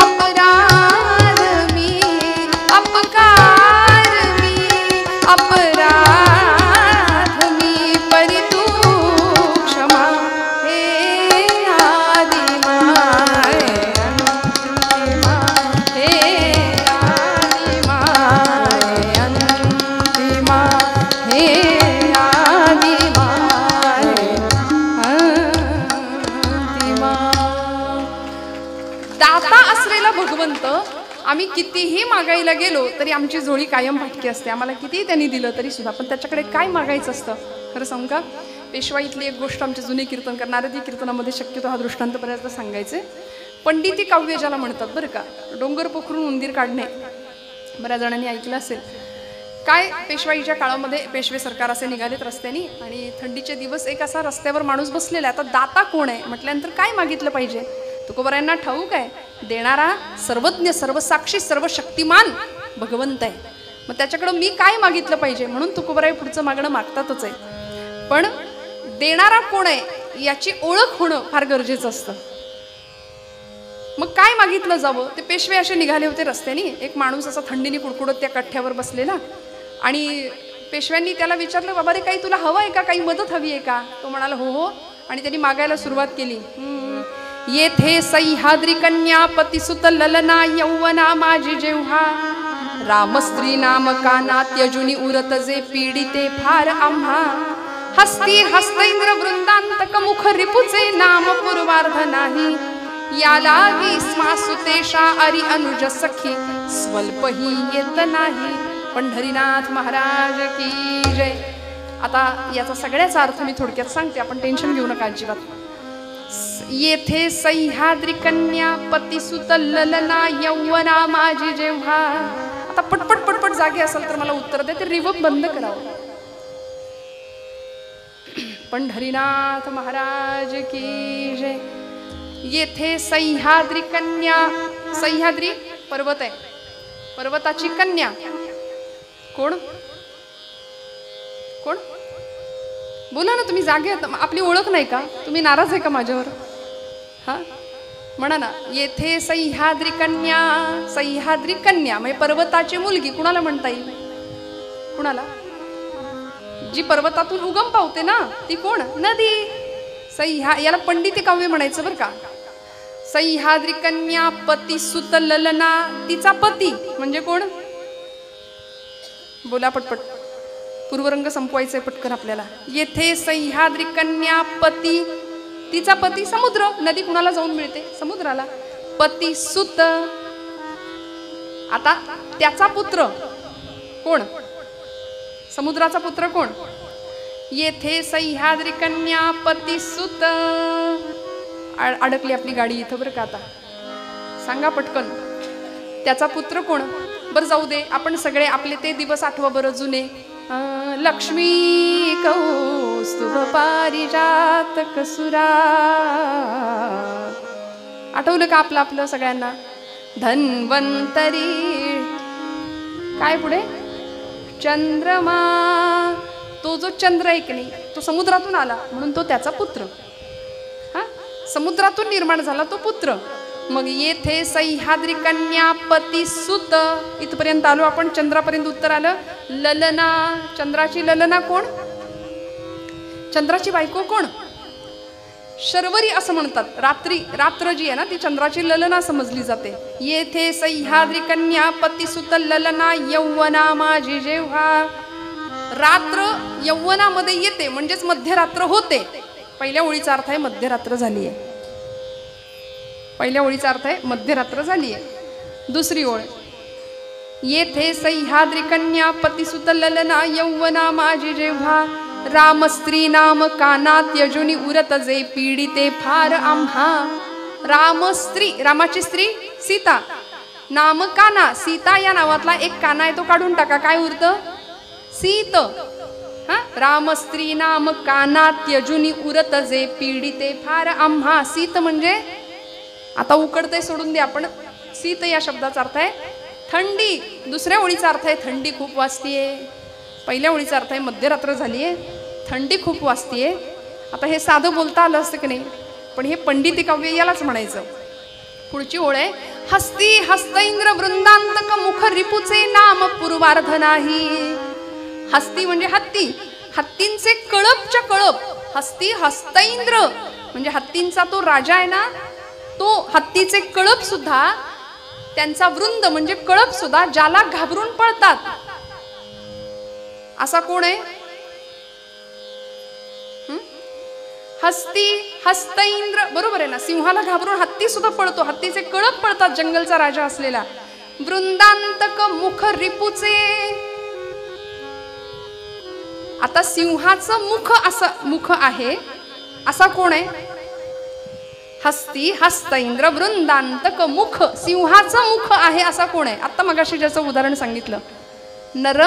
अपराध मी. अपकार मी अपराध मी. परी तू क्षमा हे आदिमा हे अंतिमा हे आदिमा हे अंतिमा हे आदिमा हे अंतिमा. दाता असलेला भगवंत आम्ही कितीही मागायला गेलो तरी आमची झोळी कायम भटकी असते. आम्हाला कितीही त्यांनी दिलं तरी सुद्धा, पण त्याच्याकडे काय मागायचं असतं. खरं सांगू का, पेशवाईतली एक गोष्ट आमचे जुने कीर्तन करणारे, ती कीर्तनामध्ये शक्यतो हा दृष्टांत बऱ्याचदा सांगायचे. पंडिती काव्य ज्याला म्हणतात बरं का, डोंगर पोखरून उंदीर काढणे, बऱ्याच जणांनी ऐकलं असेल. काय पेशवाईच्या काळामध्ये पेशवे सरकार असे निघालेत रस्त्यानी आणि थंडीचे दिवस, एक असा रस्त्यावर माणूस बसलेला आहे. आता दाता कोण आहे म्हटल्यानंतर काय मागितलं पाहिजे. तुकोबारायांना ठाऊक आहे, देणारा सर्वज्ञ सर्वसाक्षी सर्वशक्तिमान भगवंत आहे. मग त्याच्याकडं मी काय मागितलं पाहिजे म्हणून तुकोबाराय पुढचं मागणं मागतातच आहे. पण देणारा कोण आहे याची ओळख होणं फार गरजेचं असतं. मग काय मागितलं जावं. ते पेशवे असे निघाले होते रस्त्याने. एक माणूस असा थंडीने कुडकुडत त्या कठ्ठ्यावर बसलेला आणि पेशव्यांनी त्याला विचारलं, बाबा रे काही तुला हवं आहे का, काही मदत हवी आहे का. तो म्हणाला हो हो. आणि त्यांनी मागायला सुरुवात केली. येथे सह्याद्री कन्या पतिसुत ललना यौवना माझी जेव्हा. रामस्त्री नामका नात्यजुनी उरत जे पीडिते फार आम्हा. हस्ती हस्तैंद्र वृंदांतक मुख रिपुचे नाम पूर्वार्ध नाही. या लागी स्मासुतेशा अरी अनुज सखी स्वल्पही येत नाही. पंढरीनाथ महाराज की जय. आता याचा सगळ्याचा अर्थ मी थोडक्यात सांगते, आपण टेन्शन घेऊ नका अजिबात. येथे सह्याद्री कन्या पतिसुत ललना यौवना माझी जेव्हा. आता पटपट पटपट जागे असेल तर मला उत्तर द्या, ते रिवर्ब बंद करावं. पंढरीनाथ महाराज की जय. येथे सह्याद्री कन्या, सह्याद्री पर्वत आहे, पर्वताची कन्या कोण कोण बोला ना, तुम्ही जागे आहात, आपली ओळख नाही का? तुम्ही नाराज आहे का माझ्यावर? हा म्हणा ना. येथे सह्याद्री कन्या, सह्याद्री कन्या म्हणजे पर्वताची मुलगी. कुणाला म्हणता येईल? कुणाला? जी पर्वतातून उगम पावते ना, ती कोण? नदी. सह्या, याला पंडिती काव्य म्हणायचं बरं का. सह्याद्री कन्या पती सुत ललना, तिचा पती म्हणजे कोण? बोला पटपट, पूर्वरंग संपवायचंय पटकन आपल्याला. येथे सह्याद्री कन्या पती, तिचा पती समुद्र. नदी कुणाला जाऊन मिळते? समुद्राला. पती सुत, आता त्याचा पुत्र कोण? समुद्राचा पुत्र कोण? येथे सह्याद्री कन्या पती सुत. अडकली आपली गाडी इथं बरं का. आता सांगा पटकन, त्याचा पुत्र कोण? बरं जाऊ दे, आपण सगळे आपले ते दिवस आठवा बरं जुने. लक्ष्मी कौस्तुभ पारिजातक सुरा. आठवलं का आपलं आपलं सगळ्यांना? धन्वंतरी, काय पुढे? चंद्रमा. तो जो चंद्र आहे की नाही, तो समुद्रातून आला म्हणून तो त्याचा पुत्र. हा, समुद्रातून निर्माण झाला तो पुत्र. मग येथे सह्याद्री कन्या पती सुत, इथपर्यंत आलो आपण. चंद्रापर्यंत उत्तर आलं. ललना, चंद्राची ललना कोण? चंद्राची बायको कोण? शर्वरी असं म्हणतात. रात्री, रात्र जी आहे ना, ती चंद्राची ललना समजली जाते. येथे सह्याद्री कन्या पती सुत ललना यौवना माझी जेव्हा. रात्र यौवनामध्ये येते म्हणजेच मध्यरात्र होते. पहिल्या ओळीचा अर्थ आहे मध्यरात्र झाली आहे. पहिल्या ओळीचा अर्थ आहे मध्यरात्र झाली आहे. दुसरी ओळ. येथे सह्याद्री कन्या पतिसुत ललना यौवना माझी जेव्हा. राम स्त्री नाम कानात यजुनी उरत जे पीडिते फार आम्हा. राम स्त्री, रामाची स्त्री सीता. नाम काना, सीता या नावातला एक काना आहे तो काढून टाका, काय उरतं? सीत. हा, राम स्त्री नाम कानात यजुनी उरत जे पीडिते फार आम्हा. सीत म्हणजे आता उकडते सोडून दे आपण. शीत या शब्दाचा अर्थ आहे थंडी. दुसऱ्या ओळीचा अर्थ आहे थंडी खूप वाजतीये. पहिल्या ओळीचा अर्थ आहे मध्यरात्र झालीये, थंडी खूप वाजतीये. आता हे साधं बोलता आलं असतं की नाही, पण हे पंडिती काव्य यालाच म्हणायचं. पुढची ओळ आहे. हस्ती हस्तैंद्र वृंदांतक मुख रिपुचे नाम पूर्वार्ध नाही. हस्ती म्हणजे हत्ती, हत्तींचे कळपच्या कळप. हस्ती हस्तैंद्र म्हणजे हत्तींचा तो राजा आहे ना, तो हत्तीचे कळप सुद्धा, त्यांचा वृंद म्हणजे कळप सुद्धा ज्याला घाबरून पळतात असा कोण आहे? हस्ती हस्तैंद्र, बरोबर आहे ना. सिंहाला घाबरून हत्ती सुद्धा पळतो, हत्तीचे कळप पळतात, जंगलचा राजा असलेला. वृंदांतक मुख रिपुचे. आता सिंहाचं मुख असं मुख आहे असा कोण आहे? हस्ती हस्तैंद्र वृंदांतक मुख, सिंहाचं मुख आहे असा कोण आहे? आता मगाशी ज्याचं उदाहरण सांगितलं, नर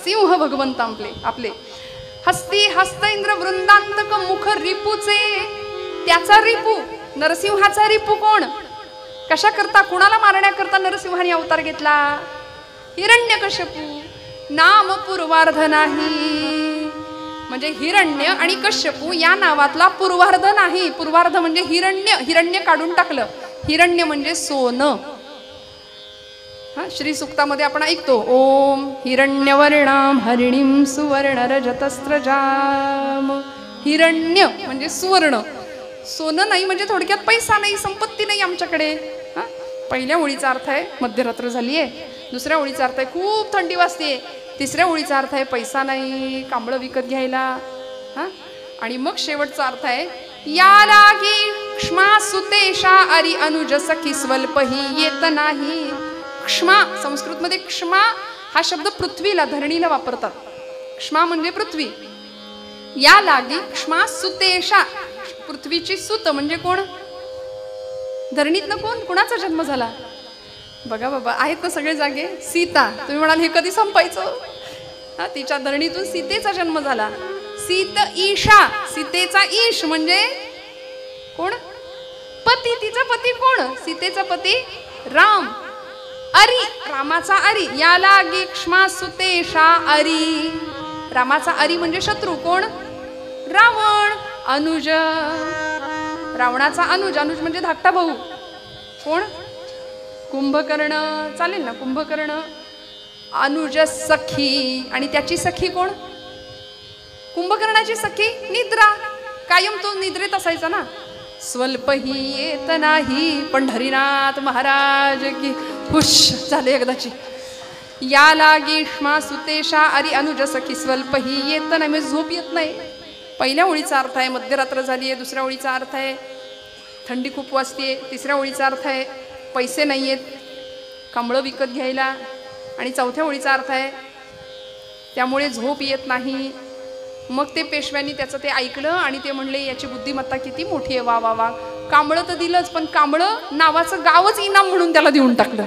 सिंह भगवंत आपले. हस्ती हस्तैंद्र वृंदांतक मुख रिपुचे. त्याचा रिपू, नरसिंहाचा रिपू कोण? कशा करता, कुणाला मारण्याकरता नरसिंहाने अवतार घेतला? हिरण्यकश्यपू. नाम पूर्वार्ध नाही म्हणजे हिरण्य आणि कश्यपू या नावातला पूर्वार्ध नाही. पूर्वार्ध म्हणजे हिरण्य, हिरण्य काढून टाकलं. हिरण्य म्हणजे सोनं. हा, श्री सूक्तामध्ये आपण ऐकतो, ओम हिरण्यवर्णाम हरिणीम सुवर्ण रजतस्त्रजाम. हिरण्य म्हणजे सुवर्ण, सोनं नाही म्हणजे थोडक्यात पैसा नाही, संपत्ती नाही आमच्याकडे. हा, पहिल्या ओळीचा अर्थ आहे मध्यरात्र झालीये. दुसऱ्या ओळीचा अर्थ आहे खूप थंडी वाजते. तिसऱ्या ओळीचा अर्थ आहे पैसा नाही, कांबळं विकत घ्यायला. हा, आणि मग शेवटचा अर्थ आहे या लागी क्ष्मा सुतेशा अरी अनुज सखी स्वल्पही येत नाही. क्ष्मा संस्कृतमध्ये क्ष्मा हा शब्द पृथ्वीला धरणीला वापरतात. क्ष्मा म्हणजे पृथ्वी. या लागी क्ष्मा सुतेशा पृथ्वीची सुत म्हणजे कोण? धरणीतनं कोण? कुणाचा जन्म झाला? बघा बाबा आहेत ना सगळे जागे. सीता. तुम्ही म्हणाल हे कधी संपायचं? हा तिच्या धरणीतून सीतेचा जन्म झाला. सीत ईशा सीतेचा ईश म्हणजे कोण? पती. तिचा पती कोण? सीतेचा पती राम. अरी रामाचा अरी. या लागी क्ष्मा सुतेशा अरी रामाचा अरी म्हणजे शत्रू कोण? रावण. अनुज रावणाचा अनुज. अनुज म्हणजे धाकटा भाऊ कोण? कुंभकर्ण. चालेल ना कुंभकर्ण. अनुज सखी आणि त्याची सखी कोण? कुंभकर्णाची सखी निद्रा. कायम तो निद्रेत असायचा ना. स्वल्पही येत नाही. पंढरीनाथ महाराज की हुश झाले एकदाची. या लागी क्ष्मा सुतेशा अरी अनुज सखी स्वल्पही येत नाही म्हणजे झोप येत नाही. पहिल्या ओळीचा अर्थ आहे मध्यरात्र झाली आहे. दुसऱ्या ओळीचा अर्थ आहे थंडी खूप वाजते. तिसऱ्या ओळीचा अर्थ आहे पैसे नाही आहेत कांबळं विकत घ्यायला. आणि चौथ्या ओळीचा अर्थ आहे त्यामुळे झोप येत नाही. मग ते पेशव्यांनी त्याचं ते ऐकलं आणि ते म्हणले याची बुद्धिमत्ता किती मोठी आहे. वा वा वा. कांबळं तर दिलंच पण कांबळं नावाचं गावच इनाम म्हणून त्याला देऊन टाकलं.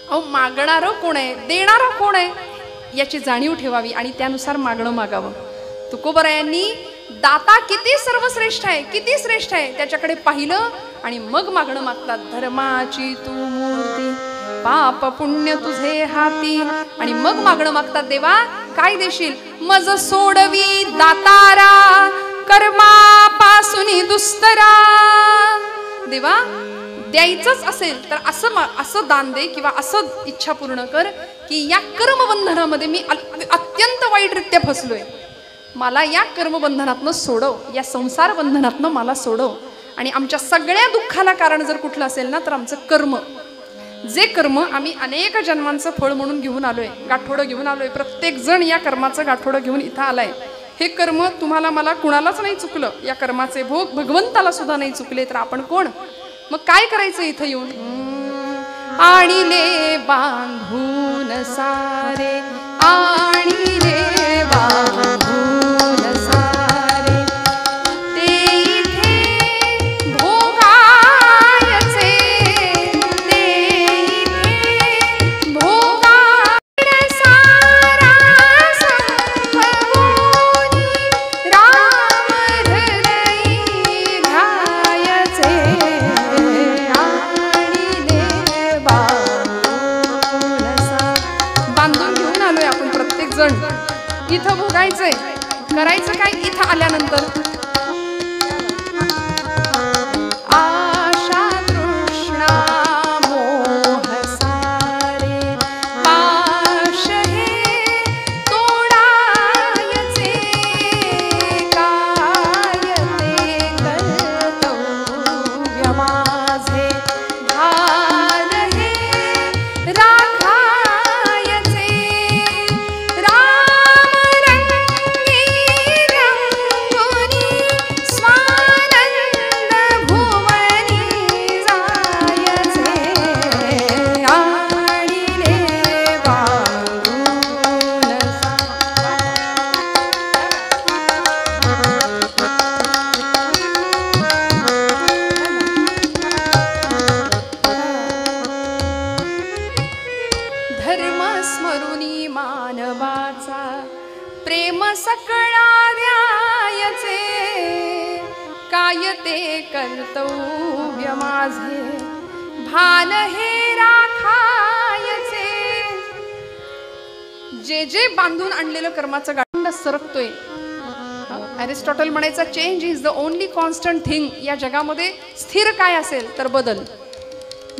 अहो मागणारं कोण आहे देणारं कोण आहे याची जाणीव ठेवावी आणि त्यानुसार मागणं मागावं. तुकोबरायांनी दाता किती सर्वश्रेष्ठ आहे किती श्रेष्ठ आहे त्याच्याकडे पाहिलं आणि मग मागणं मागतात. धर्माची तू मूर्ती पाप पुण्य तुझे हाती. आणि मग मागणं मागतात देवा काय देशील? मज सोडवी दातारा कर्मापासून दुस्तरा. देवा द्यायचंच असेल तर असं दान दे किंवा असं इच्छा पूर्ण कर की या कर्मबंधनामध्ये मी अत्यंत वाईटरित्या फसलोय. मला या कर्मबंधनातनं सोडव. या संसार बंधनातनं मला सोडव. आणि आमच्या सगळ्या दुःखाला कारण जर कुठलं असेल ना तर आमचं कर्म. जे कर्म आम्ही अनेक जन्मांचं फळ म्हणून घेऊन आलोय गाठोडं घेऊन आलोय. प्रत्येक जण या कर्माचं गाठोडं घेऊन इथं आलाय. हे कर्म तुम्हाला मला कुणालाच नाही चुकलं. या कर्माचे भोग भगवंताला सुद्धा नाही चुकले तर आपण कोण? मग काय करायचं इथं येऊन? आणिले बांधून सारे आणिले बांधून सारे ते इथे भोगायचे ते इथे भोगाय सारा संभवोनी राम हृदयी घ्यायचे. बांधून घेऊन आलोय आपण प्रत्येक जण. इथं भोगायचंय. करायचं काय इथं आल्यानंतर? आशा तृष्णा मोह सारे पाश हे तोडायचे. काय ते कर्तव्य माझे भार हे राखायचे. राम रंगी रंगोनी स्वानंद भुवनी जायचे. आणिले बांधून धर्म स्मरुनी मानवाचा प्रेम सकळा द्यायचे. काय ते कर्तव्य माझे भान हे राखायचे. जे जे बांधून आणलेलं कर्माचं गांड सरकतोय. अरिस्टॉटल म्हणायचा change is the only constant thing. या जगामध्ये स्थिर काय असेल तर बदल.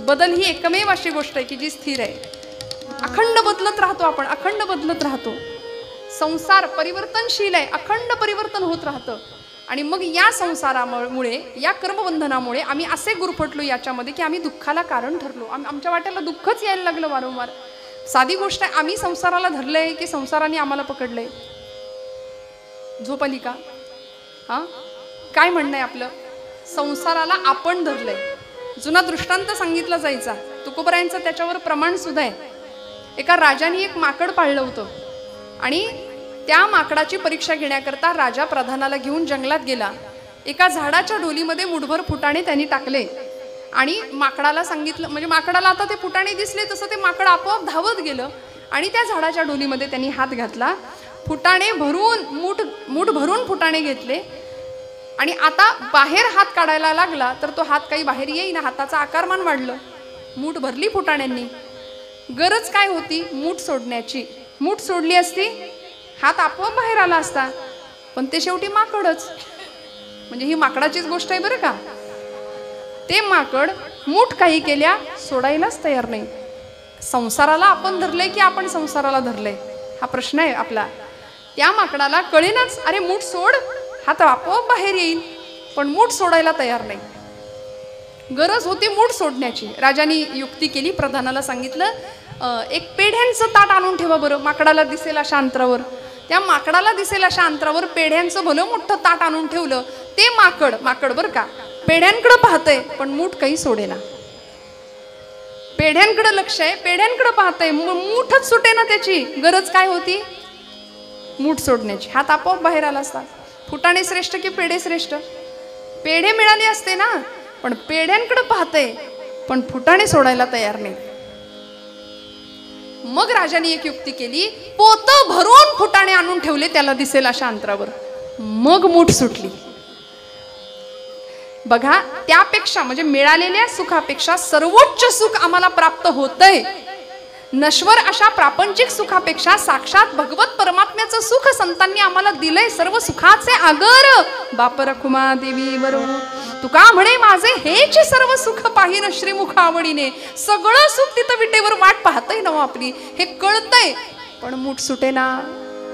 बदल ही एकमेव अशी गोष्ट आहे की जी स्थिर आहे. अखंड बदलत राहतो आपण. अखंड बदलत राहतो. संसार परिवर्तनशील आहे. अखंड परिवर्तन होत राहतं. आणि मग या संसारामुळे या कर्मबंधनामुळे आम्ही असे गुरफटलो याच्यामध्ये की आम्ही दुःखाला कारण ठरलो. आमच्या वाट्याला दुःखच यायला लागलं वारंवार. साधी गोष्ट आहे. आम्ही संसाराला धरलंय की संसाराने आम्हाला पकडलंय? झोप आली का? हा काय म्हणणं आहे आपलं? संसाराला आपण धरलंय. जुना दृष्टांत सांगितला जायचा, तुकोबरायांचं त्याच्यावर प्रमाण सुद्धा आहे. एका राजाने एक माकड पाळलं होतं आणि त्या माकडाची परीक्षा घेण्याकरता राजा प्रधानाला घेऊन जंगलात गेला. एका झाडाच्या डोलीमध्ये मुठभर फुटाणे त्यांनी टाकले आणि माकडाला सांगितलं, म्हणजे माकडाला आता ते फुटाणे दिसले तसं ते माकड आपोआप धावत गेलं आणि त्या झाडाच्या डोलीमध्ये त्यांनी हात घातला. फुटाणे भरून मूठ भरून फुटाणे घेतले आणि आता बाहेर हात काढायला लागला तर तो हात काही बाहेर येईना, हाताचा आकारमान वाढलं. मूठ भरली फुटाण्यांनी. गरज काय होती? मूठ सोडण्याची. मूठ सोडली असती हात आपोआप बाहेर आला असता, पण ते शेवटी माकडच. म्हणजे ही माकडाचीच गोष्ट आहे बरं का. ते माकड मूठ काही केल्या सोडायलाच तयार नाही. संसाराला आपण धरलंय की आपण संसाराला धरलंय हा प्रश्न आहे आपला. त्या माकडाला कळेनाच, अरे मूठ सोड, हात आपोआप बाहेर येईल, पण मूठ सोडायला तयार नाही. गरज होती मूठ सोडण्याची. राजाने युक्ती केली, प्रधानाला सांगितलं, एक पेढ्यांचं ताट आणून ठेवा बरं, माकडाला दिसेल अशा अंतरावर. त्या माकडाला दिसेल अशा अंतरावर पेढ्यांचं भलं मोठं ताट आणून ठेवलं. ते माकड बरं का पेढ्यांकडे पाहतंय पण मूठ काही सोडेना. पेढ्यांकडे लक्ष आहे, पेढ्यांकडे पाहतंय, मूठच सुटेना त्याची. गरज काय होती? मूठ सोडण्याची. हात आपोआप बाहेर आला असता. फुटाणे श्रेष्ठ की पेढे श्रेष्ठ? पेढे मिळाले असते ना, पण पेढ्यांकडे पाहतंय पण फुटाणे सोडायला तयार नाही. मग राजाने एक युक्ती केली, पोत भरून फुटाणे आणून ठेवले त्याला दिसेल अशा अंतरावर. मग मूठ सुटली. बघा, त्यापेक्षा म्हणजे मिळालेल्या सुखापेक्षा सर्वोच्च सुख आम्हाला प्राप्त होतंय. नश्वर अशा प्रापंचिक सुखापेक्षा साक्षात भगवत परमात्म्याचं सुख संतांनी आम्हाला दिलंय. सर्व सुखाचे आगर बाप रखुमा देवी बरो. तुका म्हणे माझे हेच सर्व सुख पाहिन श्रीमुख आवडीने. सगळं सुख तिथं विटेवर वाट पाहतय ना आपली, हे कळतंय, पण मूठ सुटेना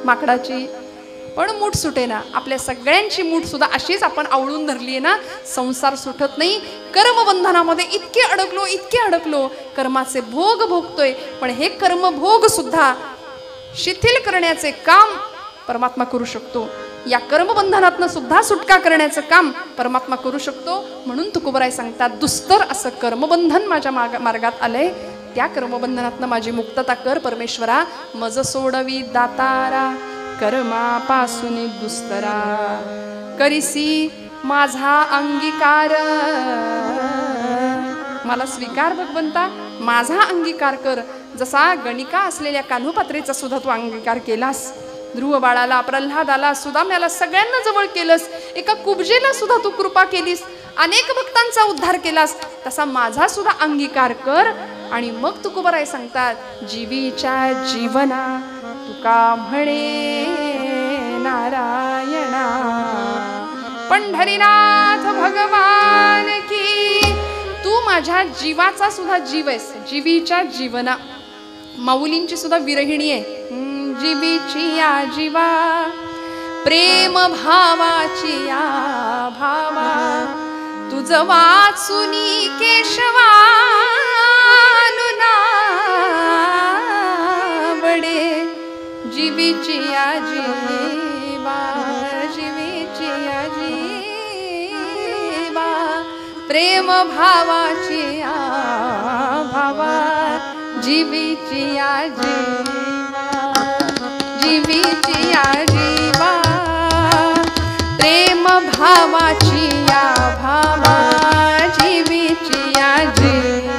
माकडाची, पण मूठ सुटेना. आपल्या सगळ्यांची मूठ सुद्धा अशीच आपण आवळून धरली आहे ना. संसार सुटत नाही. कर्मबंधनामध्ये इतके अडकलो, कर्माचे भोग भोगतोय, पण हे कर्मभोग सुद्धा शिथिल करण्याचे काम परमात्मा करू शकतो. या कर्मबंधनातनं सुद्धा सुटका करण्याचं काम परमात्मा करू शकतो. म्हणून तुकोबराय सांगतात, दुस्तर असं कर्मबंधन माझ्या मार्गात आलंय, त्या कर्मबंधनातनं माझी मुक्तता कर परमेश्वरा. मज सोडवी दातारा कर्मापासून दुस्तरा. करिसी माझा अंगीकार. मला स्वीकार भगवंता, माझा अंगीकार कर. जसा गणिका असलेल्या कान्होपात्रेचा सुद्धा तू अंगीकार केलास. ध्रुव बाळाला, प्रल्हादाला, सुदाम्याला सगळ्यांना जवळ केलंस. एका कुब्जेला सुद्धा तू कृपा केलीस. अनेक भक्तांचा उद्धार केलास. तसा माझा सुद्धा अंगीकार कर. आणि मग तुकोबराय सांगतात, जीवीच्या जीवना तुका म्हणे नारायणा. पंढरीनाथ भगवान की. तू माझ्या जीवाचा सुद्धा जीव आहेस. जीवीच्या जीवना, माऊलींची सुद्धा विरहिणी आहे. जीवीची या जीवा, प्रेम भावाची या भावा. तुझ वाचुनी केशवा बडे. जीवीची या जीवा, जीवीची या जीवा, प्रेम भावाची या भावा. जीवीची या जीवा, जीवीची या जीवा, प्रेम भावाची या भावा. जीवीची या जीवा.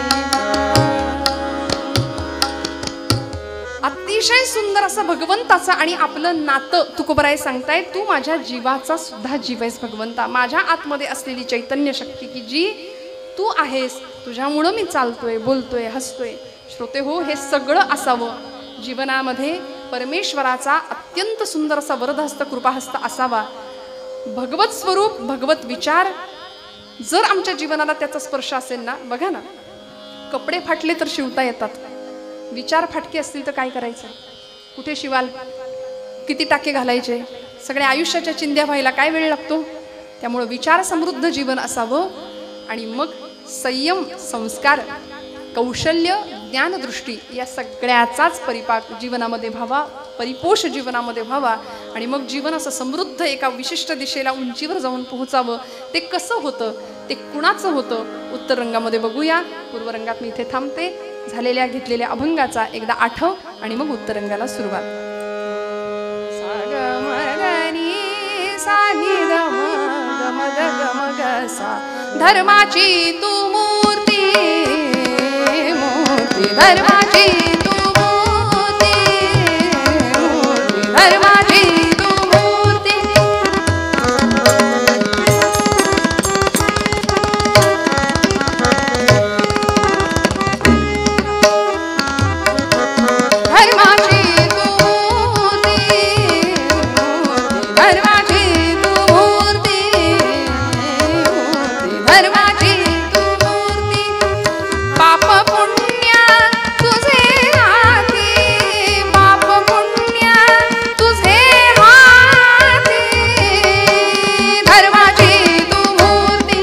अतिशय सुंदर असं भगवंताचं आणि आपलं नातं तुकोबराय सांगताय. तू माझ्या जीवाचा सुद्धा जीव आहेस भगवंता. माझ्या आतमध्ये असलेली चैतन्य शक्ती की जी तू आहेस, तुझ्यामुळं मी चालतोय, बोलतोय, हसतोय. श्रोते हो, हे सगळं असावं जीवनामध्ये. परमेश्वराचा अत्यंत सुंदर असा वरदहस्त कृपाहस्त असावा. भगवत स्वरूप, भगवत विचार जर आमच्या जीवनाला त्याचा स्पर्श असेल ना. बघा ना, कपडे फाटले तर शिवता येतात, विचार फाटके असतील तर काय करायचं? कुठे शिवाल? किती टाके घालायचे? सगळ्या आयुष्याच्या चिंध्या व्हायला काय वेळ लागतो? त्यामुळे विचार समृद्ध जीवन असावं. आणि मग संयम, संस्कार, कौशल्य, ज्ञानदृष्टी या सगळ्याचाच परिपाक जीवनामध्ये व्हावा, परिपोष जीवनामध्ये व्हावा आणि मग जीवन असं समृद्ध एका विशिष्ट दिशेला उंचीवर जाऊन पोहोचावं. ते कसं होतं, ते कुणाचं होतं, उत्तर रंगामध्ये बघूया. पूर्व रंगात मी इथे थांबते. झालेल्या घेतलेल्या अभंगाचा एकदा आठव आणि मग उत्तर रंगाला सुरुवात. धर्माची तू मूर्ती, मूर्ती धर्माची तू मूर्ती, मूर्ती धर्माची तू मूर्ती. धर्माची तू मूर्ती, धर्माची तू मूर्ती, धर्माची तू मूर्ती. पाप पुण्य तुझे हाती, पाप पुण्य तुझे हाती, धर्माची तू मूर्ती.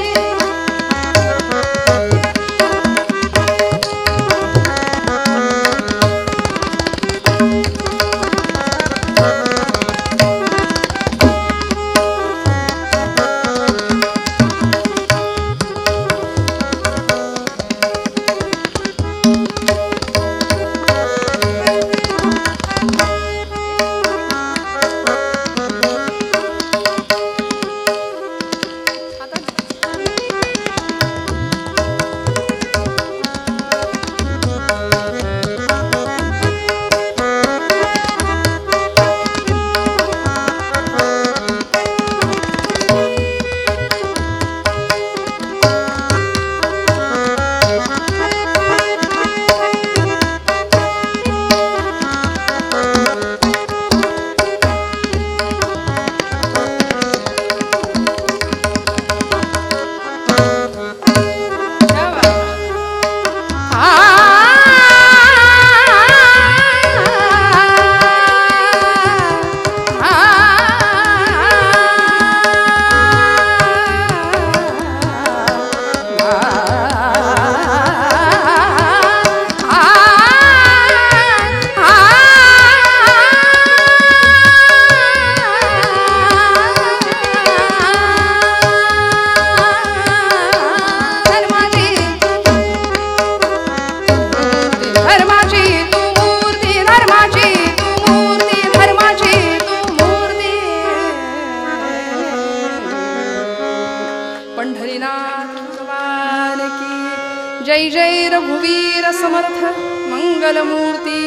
जय जय रघुवीर समर्थ मंगलमूर्ती.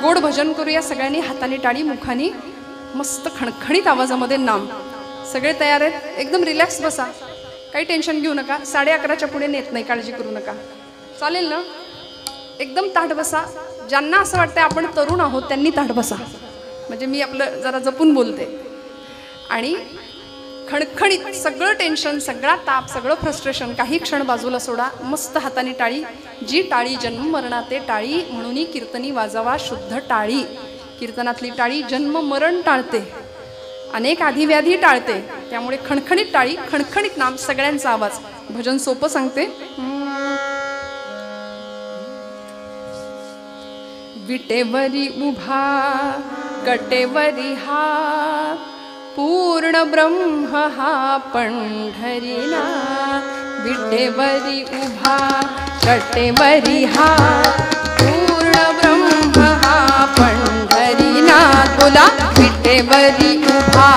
गोड भजन करूया सगळ्यांनी. हाताने टाळी, मुखाने मस्त खणखणीत आवाजामध्ये नाम. सगळे तयार आहेत? एकदम रिलॅक्स बसा, काही टेन्शन घेऊ नका. 11:30च्या पुढे नेत नाही, काळजी करू नका. चालेल ना? एकदम ताठ बसा. ज्यांना असं वाटतं आपण तरुण आहोत त्यांनी ताठ बसा, म्हणजे मी आपलं जरा जपून बोलते. आणि खणखणीत सगळं टेन्शन, सगळा ताप, सगळं फ्रस्ट्रेशन काही क्षण बाजूला सोडा. मस्त हाताने टाळी. जी टाळी जन्म मरणाते टाळी, म्हणून कीर्तनी वाजवा शुद्ध टाळी. कीर्तनातली टाळी जन्म मरण टाळते, अनेक आधिव्याधी टाळते. त्यामुळे खणखणीत टाळी, खणखणीत नाम, सगळ्यांचा आवाज. भजन सोपं सांगते. विटेवरी उभा कटेवरी हात, पूर्ण ब्रह्म हा पंढरीनाथ. विटेवरी उभा कटेवरी हात, पूर्ण ब्रह्म हा पंढरीनाथ. बोला. विटेवरी उभा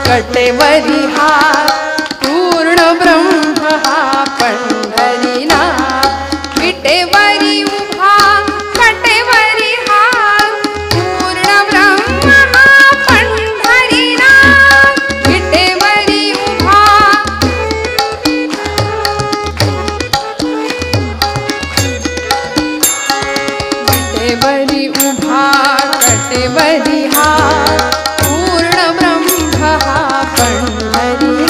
कटेवरी हात, पूर्ण ब्रह्म हा पंढरीनाथ. विटेवरी उभा कटेवरी हात, पूर्ण ब्रह्म हा पंढरीनाथ. विटेवरी उभा विटेवरी उभा कटेवरी हात, पूर्ण ब्रह्म हा पंढरीनाथ.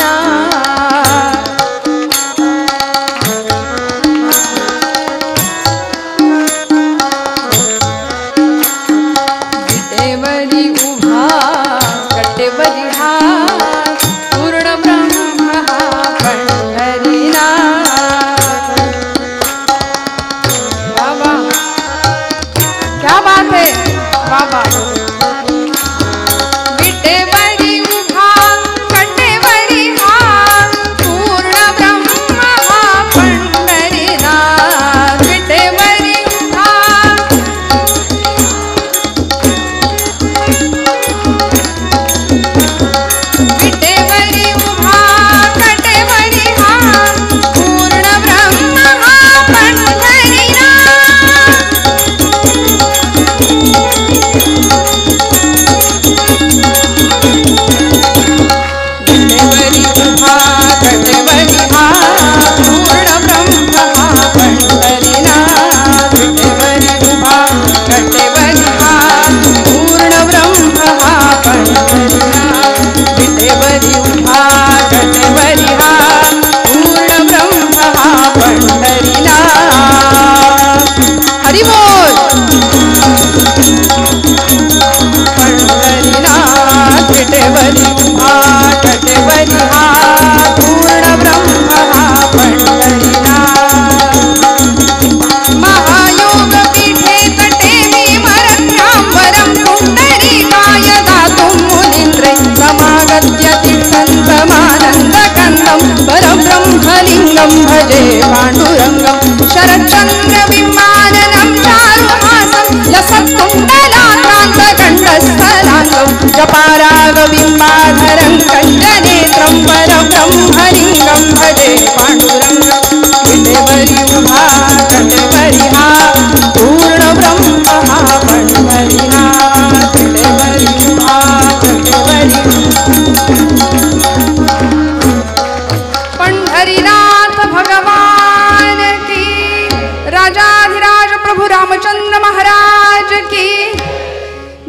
रामचंद्र महाराज की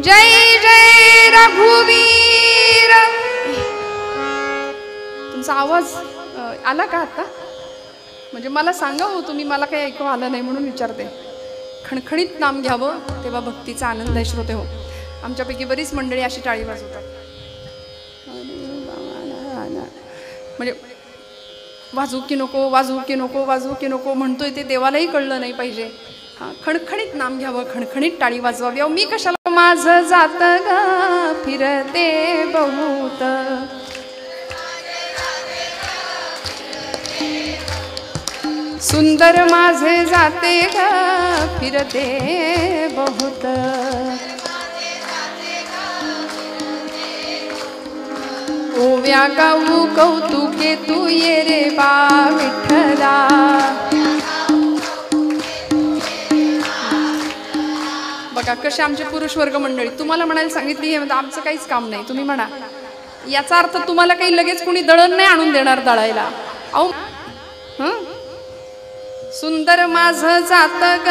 जय जय रघुवीर. तुमचा आवाज आला का आता? म्हणजे मला सांगा हो तुम्ही, मला काही ऐकू आलं नाही म्हणून विचारते. खणखणीत नाम घ्यावं तेव्हा भक्तीचा आनंद आहे श्रोते हो. आमच्यापैकी बरीच मंडळी अशी टाळी वाजवतात. म्हणजे वाजू की नको, वाजू की नको, वाजू की नको म्हणतोय ते देवालाही कळलं नाही पाहिजे. हां, खणखणीत नाम घ्यावं, खणखणीत टाळी वाजवावी. मी कशाला माझं जात ग फिरते बहुत, सुंदर माझे जाते ग फिरते बहुत. ओव्या गाऊ कौतुके तू ये रे बा विठ्ठला. बघा कसे आमचे पुरुष वर्ग मंडळी. तुम्हाला म्हणायला सांगितली हे म्हणजे आमचं काहीच काम नाही. तुम्ही म्हणा याचा अर्थ तुम्हाला काही लगेच कोणी दळण नाही आणून देणार दळायला. अहो सुंदर माझं जात ग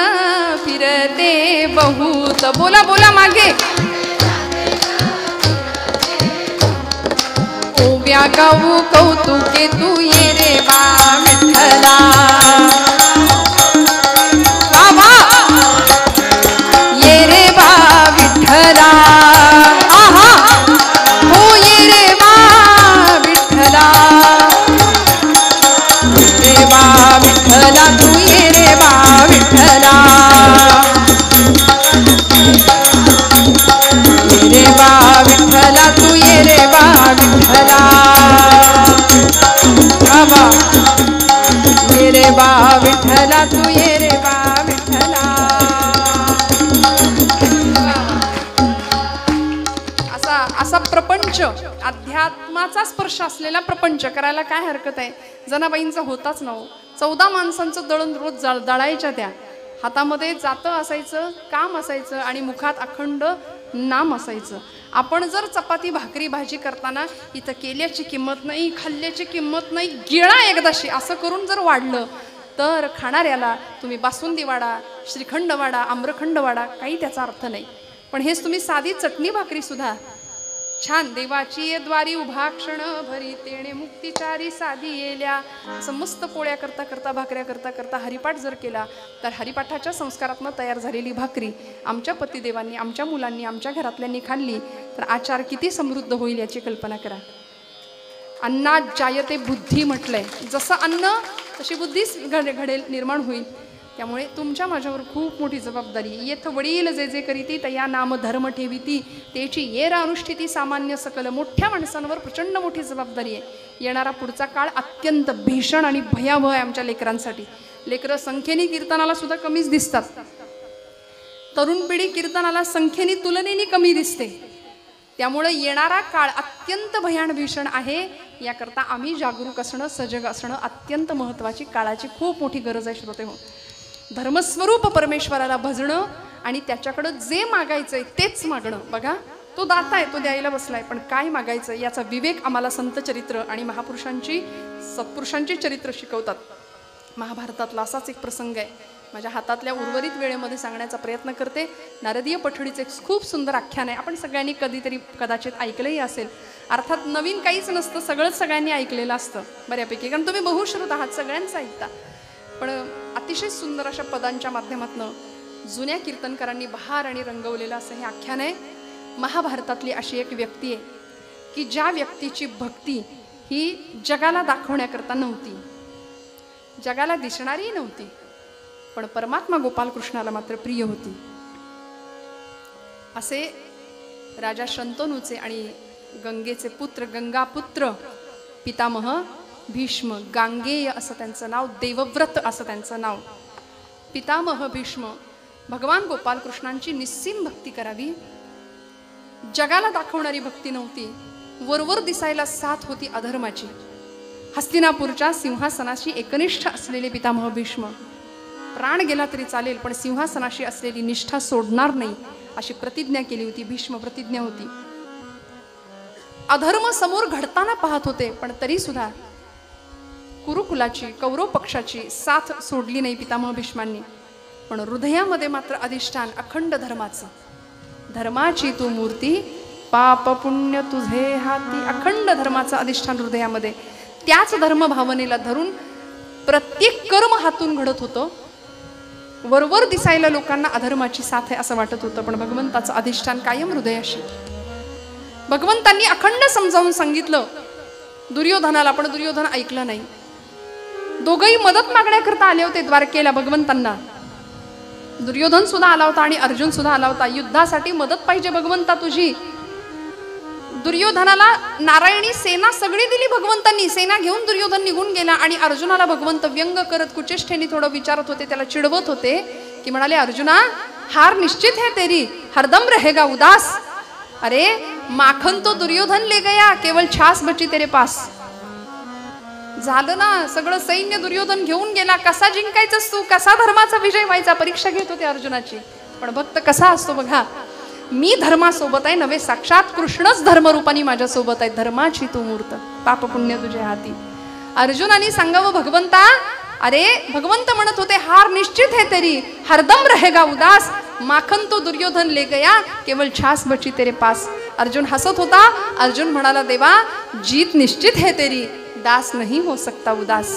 फिरते बहुत. बोला बोला मागे. ओव्या गाऊ कौतुके तू ये रे बा विठ्ठला. बाबा ये रे बा विठ्ठला. आहा हो ये रे बा विठ्ठला. ये रे बा विठ्ठला तू ये रे बा विठ्ठला. ये रे बा विठ्ठला तू ये रे बा विठ्ठला. बाबा ये रे बा विठ्ठला तू ये रे बा विठ्ठला. असा प्रपंच, अध्यात्माचा स्पर्श असलेला प्रपंच करायला काय हरकत आहे? जनाबाईंचा होताच नव्ह. 14 माणसांचं दळण रोज दळायच्या. त्या हातामध्ये जातं असायचं, काम असायचं आणि मुखात अखंड नाम असायचं. आपण जर चपाती भाकरी भाजी करताना इथं केल्याची किंमत नाही, खाल्ल्याची किंमत नाही, गिळा एकदाशी असं करून जर वाढलं तर खाणाऱ्याला तुम्ही बासुंदी वाडा, श्रीखंड वाडा, आम्रखंड वाडा, काही त्याचा अर्थ नाही. पण हेच तुम्ही साधी चटणी भाकरी सुद्धा छान देवाची द्वारी उभा क्षण भरी तेणे मुक्तिचारी साधी येल्या असं मस्त पोळ्या करता करता भाकऱ्या करता करता हरिपाठ जर केला तर हरिपाठाच्या संस्कारातनं तयार झालेली भाकरी आमच्या पतिदेवांनी, आमच्या मुलांनी, आमच्या घरातल्यांनी खाल्ली तर आचार किती समृद्ध होईल याची कल्पना करा. अन्नात जायते बुद्धी म्हटलंय. जसं अन्न तशी बुद्धीच घडेल, निर्माण होईल. त्यामुळे तुमच्या माझ्यावर खूप मोठी जबाबदारी. येथ वडील जे जे करीती तया नाम धर्म ठेविती त्याची येर अनुष्ठिती सामान्य सकल. मोठ्या माणसांवर प्रचंड मोठी जबाबदारी आहे. येणारा पुढचा काळ अत्यंत भीषण आणि भयावह आहे आमच्या लेकरांसाठी. लेकरं संख्येने कीर्तनाला सुद्धा कमीच दिसतात. तरुण पिढी कीर्तनाला संख्येने तुलनेने कमी दिसते. त्यामुळे येणारा काळ अत्यंत भयान भीषण आहे. याकरता आम्ही जागरूक असणं, सजग असणं अत्यंत महत्त्वाची, काळाची खूप मोठी गरज आहे श्रोते हो. धर्मस्वरूप परमेश्वराला भजणं आणि त्याच्याकडं जे मागायचंय तेच मागणं. बघा तो दाता आहे, तो द्यायला बसलाय, पण काय मागायचं याचा विवेक आम्हाला संत चरित्र आणि महापुरुषांची, सत्पुरुषांची चरित्र शिकवतात. महाभारतातला असाच एक प्रसंग आहे. माझ्या हातातल्या उर्वरित वेळेमध्ये सांगण्याचा प्रयत्न करते. नारदीय पठडीचं एक खूप सुंदर आख्यान आहे. आपण सगळ्यांनी कधीतरी कदाचित ऐकलंही असेल. अर्थात नवीन काहीच नसतं, सगळंच सगळ्यांनी ऐकलेलं असतं बऱ्यापैकी, कारण तुम्ही बहुश्रुत आहात, सगळ्यांचं ऐकता. पण अतिशय सुंदर अशा पदांच्या माध्यमातून जुन्या कीर्तनकारांनी बहार आणि रंगवलेलं असं हे आख्यान आहे. महाभारतातली अशी एक व्यक्ती आहे की ज्या व्यक्तीची भक्ती ही जगाला दाखवण्याकरता नव्हती, जगाला दिसणारी नव्हती, पण परमात्मा गोपालकृष्णाला मात्र प्रिय होती. असे राजा शंतनूचे आणि गंगेचे पुत्र, गंगापुत्र पितामह भीष्म, गांगेय असं त्यांचं नाव, देवव्रत असं त्यांचं नाव. पितामह भीष्म भगवान गोपालकृष्णांची निस्सीम भक्ती करावी, जगाला दाखवणारी भक्ती नव्हती, वरवर दिसायला साथ होती अधर्माची. हस्तिनापूरच्या सिंहासनाशी एकनिष्ठ असलेले पितामह भीष्म प्राण गेला तरी चालेल पण सिंहासनाशी असलेली निष्ठा सोडणार नाही अशी प्रतिज्ञा केली होती. भीष्म प्रतिज्ञा होती. अधर्म समोर घडताना पाहत होते पण तरी सुद्धा कुरुकुलाची, कौरव पक्षाची साथ सोडली नाही पितामह भीष्मांनी. पण हृदयामध्ये मात्र अधिष्ठान अखंड धर्माचं. धर्माची तू मूर्ती, पाप पुण्य तुझे हाती. अखंड धर्माचं अधिष्ठान हृदयामध्ये. त्याच धर्म भावनेला धरून प्रत्येक कर्म हातून घडत होतं. वरवर दिसायला लोकांना अधर्माची साथ आहे असं वाटत होतं, पण भगवंताचं अधिष्ठान कायम हृदयाशी. भगवंतांनी अखंड समजावून सांगितलं दुर्योधनाला, पण दुर्योधन ऐकलं नाही. दोघंही मदत मागण्याकरता आले होते द्वारकेला भगवंतांना. दुर्योधन सुद्धा आला होता आणि अर्जुन सुद्धा आला होता. युद्धासाठी मदत पाहिजे भगवंता तुझी. दुर्योधनाला नारायणी सेना सगळी दिली भगवंतांनी. सेना घेऊन दुर्योधन निघून गेला आणि अर्जुनाला भगवंत व्यंग करत कुचेष्ठेने थोडं विचारत होते, त्याला चिडवत होते की म्हणाले, अर्जुना हार निश्चित है तेरी, हरदम रहेगा उदास. अरे माखन तो दुर्योधन ले गया, केवळ छास बची तेरे पास. झालं ना, सगळं सैन्य दुर्योधन घेऊन गेला. कसा जिंकायचंस तू, कसा धर्माचा विजय व्हायचा, परीक्षा घेत होते अर्जुनाची. पण भक्त कसा असतो बघा, मी धर्मासोबत आहे नव्हे, साक्षात कृष्णच धर्मरूपाने माझ्यासोबत आहे. धर्माची तू मूर्त, पाप पुण्य तुझ्या हाती. अर्जुनाने सांगावं भगवंता, अरे भगवंत म्हणत होते हार निश्चित है तेरी, हरदम रहेगा उदास. माखन तो दुर्योधन ले गया, केवळ छास बची तेरे पास. अर्जुन हसत होता. अर्जुन म्हणाला, देवा जीत निश्चित है तेरी, दास नहीं हो सकता उदास.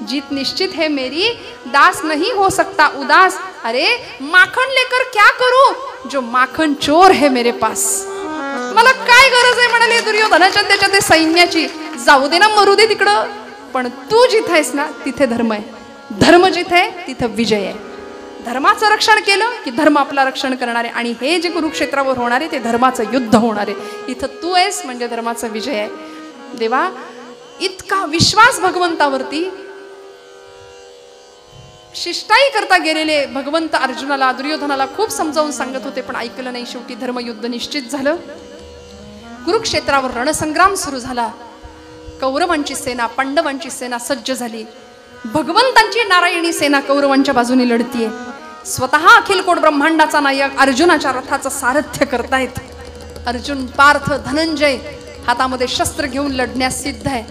जीत निश्चित है मेरी, दास नहीं हो सकता उदास. अरे माखन लेकर क्या करूं, जो माखन चोर है मेरे पास. मला काय गरज आहे म्हणाले दुर्योधनाच्या त्याच्या ते सैन्याची. जाऊ दे ना, मरू दे तिकडं, पण तू जिथे आहेस ना तिथे धर्म आहे. धर्म जिथे आहे तिथं विजय आहे. धर्माचं रक्षण केलं की धर्म आपला रक्षण करणार आहे. आणि हे जे कुरुक्षेत्रावर होणार आहे ते धर्माचं युद्ध होणार आहे. इथं तू आहेस म्हणजे धर्माचा विजय आहे. देवा इतका विश्वास भगवंतावरती. शिष्टाई करता गेलेले भगवंत अर्जुनाला दुर्योधनाला खूप समजावून सांगत होते, पण ऐकलं नाही. शेवटी धर्मयुद्ध निश्चित झालं. कुरुक्षेत्रावर रणसंग्राम सुरू झाला. कौरवांची सेना पांडवांची सेना सज्ज झाली. भगवंतांची नारायणी सेना कौरवांच्या बाजूने लढतीये. स्वतः अखिल कोट ब्रह्मांडाचा नायक अर्जुनाच्या रथाचं सारथ्य करतायत. अर्जुन, पार्थ, धनंजय हातामध्ये शस्त्र घेऊन लढण्यास सिद्ध आहे.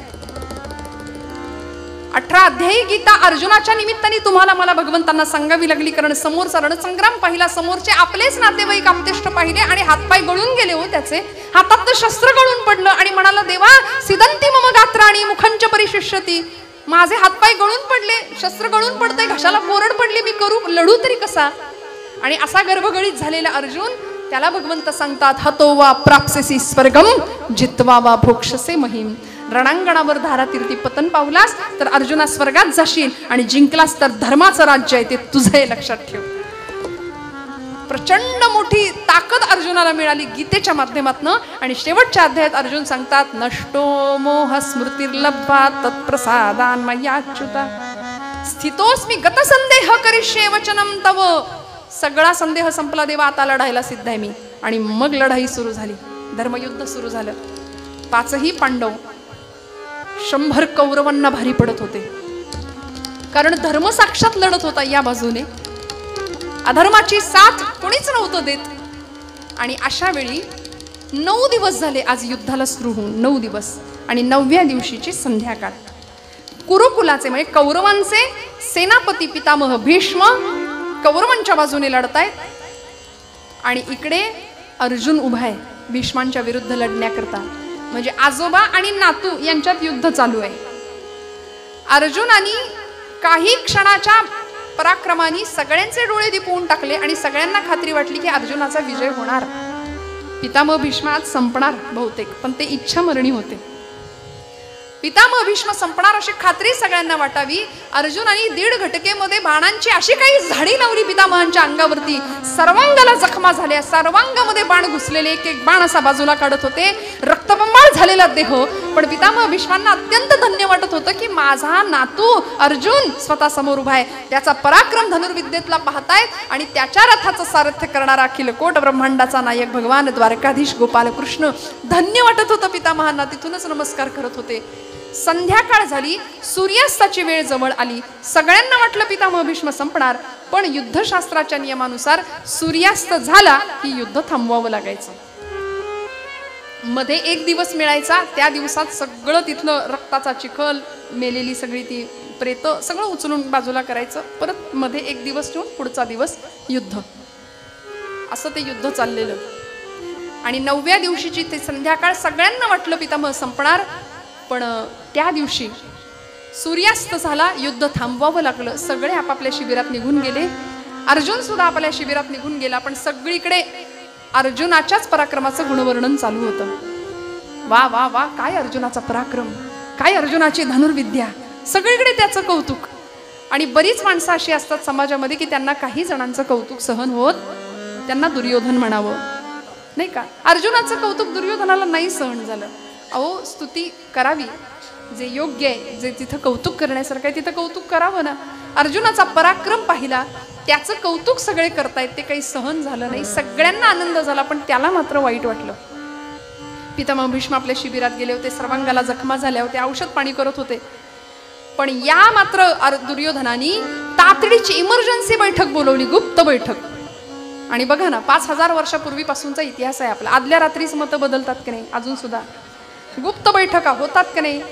18 अध्यायी गीता अर्जुनाच्या निमित्ताने तुम्हाला मला भगवंतांना सांगावी लागली, कारण समोरचा रणसंग्राम पाहिला. समोरचे आपलेच नातेवाईक आपतेष्ट पाहिले आणि हातपाय गळून गेले हो त्याचे. हातात शस्त्र गळून पडलं आणि म्हणाला, देवा सिदंती मम गात्राणी मुखंच परिशिष्यती. माझे हातपाय गळून पडले, शस्त्र गळून पडते, घशाला कोरड पडली, मी करू लढू तरी कसा. आणि असा गर्भगळीत झालेला अर्जुन, त्याला भगवंत सांगतात, हतो वा प्राप्सेसी स्वर्गम जित्वा वा भोक्षसे महिम. रणांगणावर धारातीर्थी पतन पावलास तर अर्जुना स्वर्गात जाशील, आणि जिंकलास तर धर्माचं राज्य आहे ते तुझं हे लक्षात ठेव. प्रचंड मोठी ताकद अर्जुनाला मिळाली गीतेच्या माध्यमातून. आणि शेवटच्या अध्यायात अर्जुन सांगतात, नष्टो मोह स्मृतिर्लब्धा तत्प्रसादान मयाच्युता स्थितोस्मी गतसंदेह करिष्ये वचनम तव. सगळा संदेह संपला देवा, आता लढायला सिद्ध आहे मी. आणि मग लढाई सुरू झाली. धर्मयुद्ध सुरू झालं. 5ही पांडव 100 कौरवांना भारी पडत होते, कारण धर्म साक्षात लढत होता या बाजूने. अधर्माची साथ कोणीच नव्हतं देत. आणि अशा वेळी 9 दिवस झाले आज युद्धाला सुरू होऊन. 9 दिवस आणि 9व्या दिवशीची संध्याकाळ. कुरुकुलाचे म्हणजे कौरवांचे सेनापती पितामह भीष्म कौरवांच्या बाजूने लढतायत, आणि इकडे अर्जुन उभा आहे भीष्मांच्या विरुद्ध लढण्याकरता. म्हणजे आजोबा आणि नातू यांच्यात युद्ध चालू आहे. अर्जुनाने काही क्षणाच्या पराक्रमाने सगळ्यांचे डोळे दिपवून टाकले आणि सगळ्यांना खात्री वाटली की अर्जुनाचा विजय होणार. पितामह भीष्म आज संपणार बहुतेक, पण ते इच्छामरणी होते. पितामह भीष्म संपणार अशी खात्री सगळ्यांना वाटावी. अर्जुनाने 1.5 घटकेमध्ये बाणांची अशी काही झाडी लावली पितामहांच्या अंगावरती. सर्वांगाला जखमा झाल्या, सर्वांगामध्ये बाण घुसलेले, एक एक बाण असा बाजूला काढत होते. रक्तबंबाळ झालेला देह. पण पितामह भीष्मांना अत्यंत धन्य वाटत होतं की माझा नातू अर्जुन स्वतः समोर उभा आहे. त्याचा पराक्रम धनुर्विद्येतला पाहतायत आणि त्याच्या रथाचं सारथ्य करणारा अखिल कोट ब्रह्मांडाचा नायक भगवान द्वारकाधीश गोपाल कृष्ण. धन्य वाटत होतं पितामहांना. तिथूनच नमस्कार करत होते. संध्याकाळ झाली, सूर्यास्ताची वेळ जवळ आली. सगळ्यांना वाटलं पितामह भीष्म संपणार, पण युद्धशास्त्राच्या नियमानुसार सूर्यास्त झाला की युद्ध थांबवावं लागायचं. मध्ये एक दिवस मिळायचा, त्या दिवसात सगळं तिथलं रक्ताचा चिखल, मेलेली सगळी ती प्रेत सगळं उचलून बाजूला करायचं, परत मध्ये एक दिवस ठेवून पुढचा दिवस युद्ध. असं ते युद्ध चाललेलं. आणि 9व्या दिवशीची ते संध्याकाळ सगळ्यांना वाटलं पितामह संपणार, पण त्या दिवशी सूर्यास्त झाला, युद्ध थांबवावं लागलं. सगळे आपापल्या शिबिरात निघून गेले. अर्जुन सुद्धा आपल्या शिबिरात निघून गेला. पण सगळीकडे अर्जुनाच्याच पराक्रमाचं गुणवर्णन चालू होतं. वा वा वा, काय अर्जुनाचा पराक्रम, काय अर्जुनाची धनुर्विद्या, सगळीकडे त्याचं कौतुक. आणि बरीच माणसं अशी असतात समाजामध्ये की त्यांना काही जणांचं कौतुक सहन होत, त्यांना दुर्योधन म्हणावं, नाही का. अर्जुनाचं कौतुक दुर्योधनाला नाही सहन झालं. अहो, स्तुती करावी, जे योग्य आहे, जे तिथं कौतुक करण्यासारखं आहे तिथं कौतुक करावं ना. अर्जुनाचा पराक्रम पाहिला, त्याचं कौतुक सगळे करतायत, ते काही सहन झालं नाही. सगळ्यांना आनंद झाला, पण त्याला मात्र वाईट वाटलं. पितामह भीष्म आपल्या शिबिरात गेले होते, सर्वांगाला जखमा झाल्या होत्या, औषध पाणी करत होते. पण या मात्र दुर्योधनानी तातडीची इमर्जन्सी बैठक बोलवली, गुप्त बैठक. आणि बघा ना, 5000 वर्षापूर्वीपासूनचा इतिहास आहे आपला. आदल्या रात्रीच मतं बदलतात की नाही, अजून सुद्धा गुप्त बैठका होतात की नाही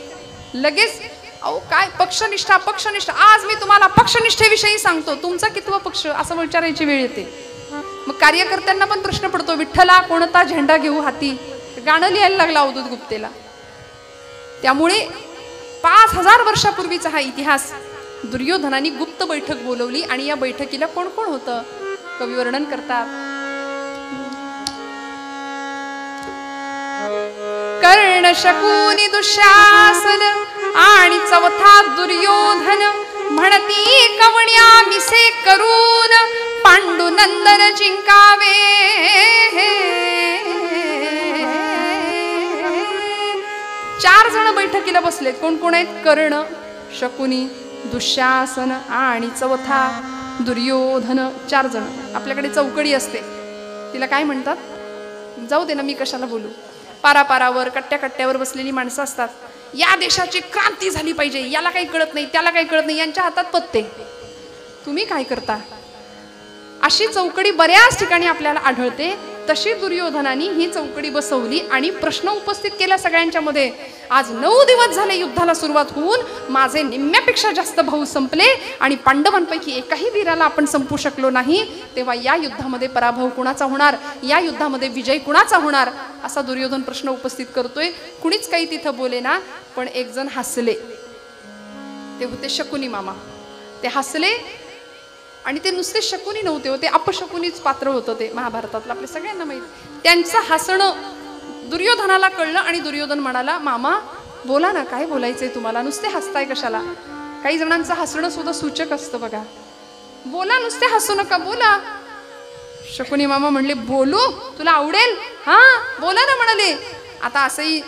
लगेच. अहो काय पक्षनिष्ठा, पक्षनिष्ठा, आज मी तुम्हाला पक्षनिष्ठेविषयी सांगतो, तुमचा कितवा पक्ष असं विचारायची वेळ येते. मग कार्यकर्त्यांना पण प्रश्न पडतो, विठ्ठला कोणता झेंडा घेऊ हाती, गाणं लिहायला लागला अवधूत गुप्तेला. त्यामुळे 5000 वर्षापूर्वीचा हा इतिहास. दुर्योधनाने गुप्त बैठक बोलवली आणि या बैठकीला कोण कोण होतं कवी वर्णन करतात. कर्ण, शकुनी, दुःशासन आणि चौथा दुर्योधन, म्हणती कवण्या मिसे करून पांडुनंदन जिंकावे. 4 जण बैठकीला बसलेत. कोण कोण आहेत? कर्ण, शकुनी, दुःशासन आणि चौथा दुर्योधन. 4 जण. आपल्याकडे चौकडी असते, तिला काय म्हणतात, जाऊ दे ना, मी कशाला बोलू. पारापारावर कट्ट्या कट्ट्यावर बसलेली माणसं असतात. या देशाची क्रांती झाली पाहिजे, याला काही कळत नाही, त्याला काही कळत नाही, यांच्या हातात पत्ते, तुम्ही काय करता. अशी चौकडी बऱ्याच ठिकाणी आपल्याला आढळते. तशी दुर्योधनाने ही चौकडी बसवली आणि प्रश्न उपस्थित केला सगळ्यांच्या मध्ये. आज 9 दिवस झाले युद्धाला सुरुवात होऊन, माझे निम्म्यापेक्षा जास्त भाऊ संपले आणि पांडवांपैकी एकाही वीराला आपण संपू शकलो नाही. तेव्हा या युद्धामध्ये पराभव कुणाचा होणार, या युद्धामध्ये विजय कुणाचा होणार, असा दुर्योधन प्रश्न उपस्थित करतोय. कुणीच काही तिथं बोले ना, पण एक जण हसले. ते होते शकुनी मामा. ते हसले आणि ते नुसते शकुनी नव्हते होते, अपशकुनीच पात्र होतं ते महाभारतातलं, आपल्या सगळ्यांना माहिती. त्यांचं हसणं दुर्योधनाला कळलं आणि दुर्योधन म्हणाला, मामा बोला ना, काय बोलायचंय तुम्हाला, नुसते हसताय कशाला. काही जणांचं हसणं सुद्धा सूचक असतं बघा. बोला, नुसते हसू नका, बोला. शकुनी मामा म्हणले, बोलू, तुला आवडेल, हा बोला ना म्हणाले. आता असंही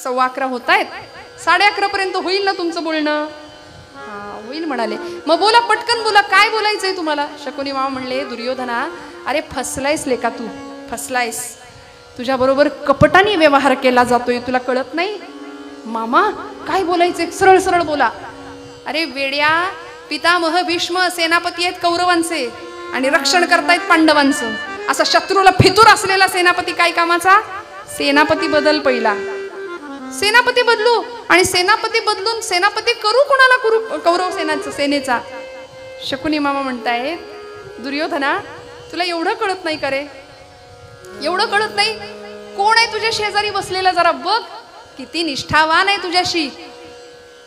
11:15 होत आहेत, 11:30 पर्यंत होईल ना तुमचं बोलणं. हा होईल म्हणाले. मग बोला, पटकन बोला, काय बोलायचंय तुम्हाला. शकुनी मामा म्हणले, दुर्योधना, अरे फसलायस लेका, तू फसलायस, तुझ्या बरोबर कपटाने व्यवहार केला जातोय, तुला कळत नाही. मामा काय बोलायचंय, सरळ सरळ बोला. अरे वेड्या, पितामह भीष्म सेनापती आहेत कौरवांचे आणि रक्षण करतायत पांडवांचं. असा शत्रूला फितूर असलेला सेनापती काय कामाचा. सेनापती बदल पहिला, सेनापती बदलू आणि सेनापती बदलून सेनापती करू कोणाला, करू कौरव सेनेचा. शकुनी मामा म्हणताय, दुर्योधना तुला एवढं कळत नाही का रे, एवढं कळत नाही. कोण आहे तुझ्या शेजारी बसलेला, जरा बघ, किती निष्ठावान आहे तुझ्याशी.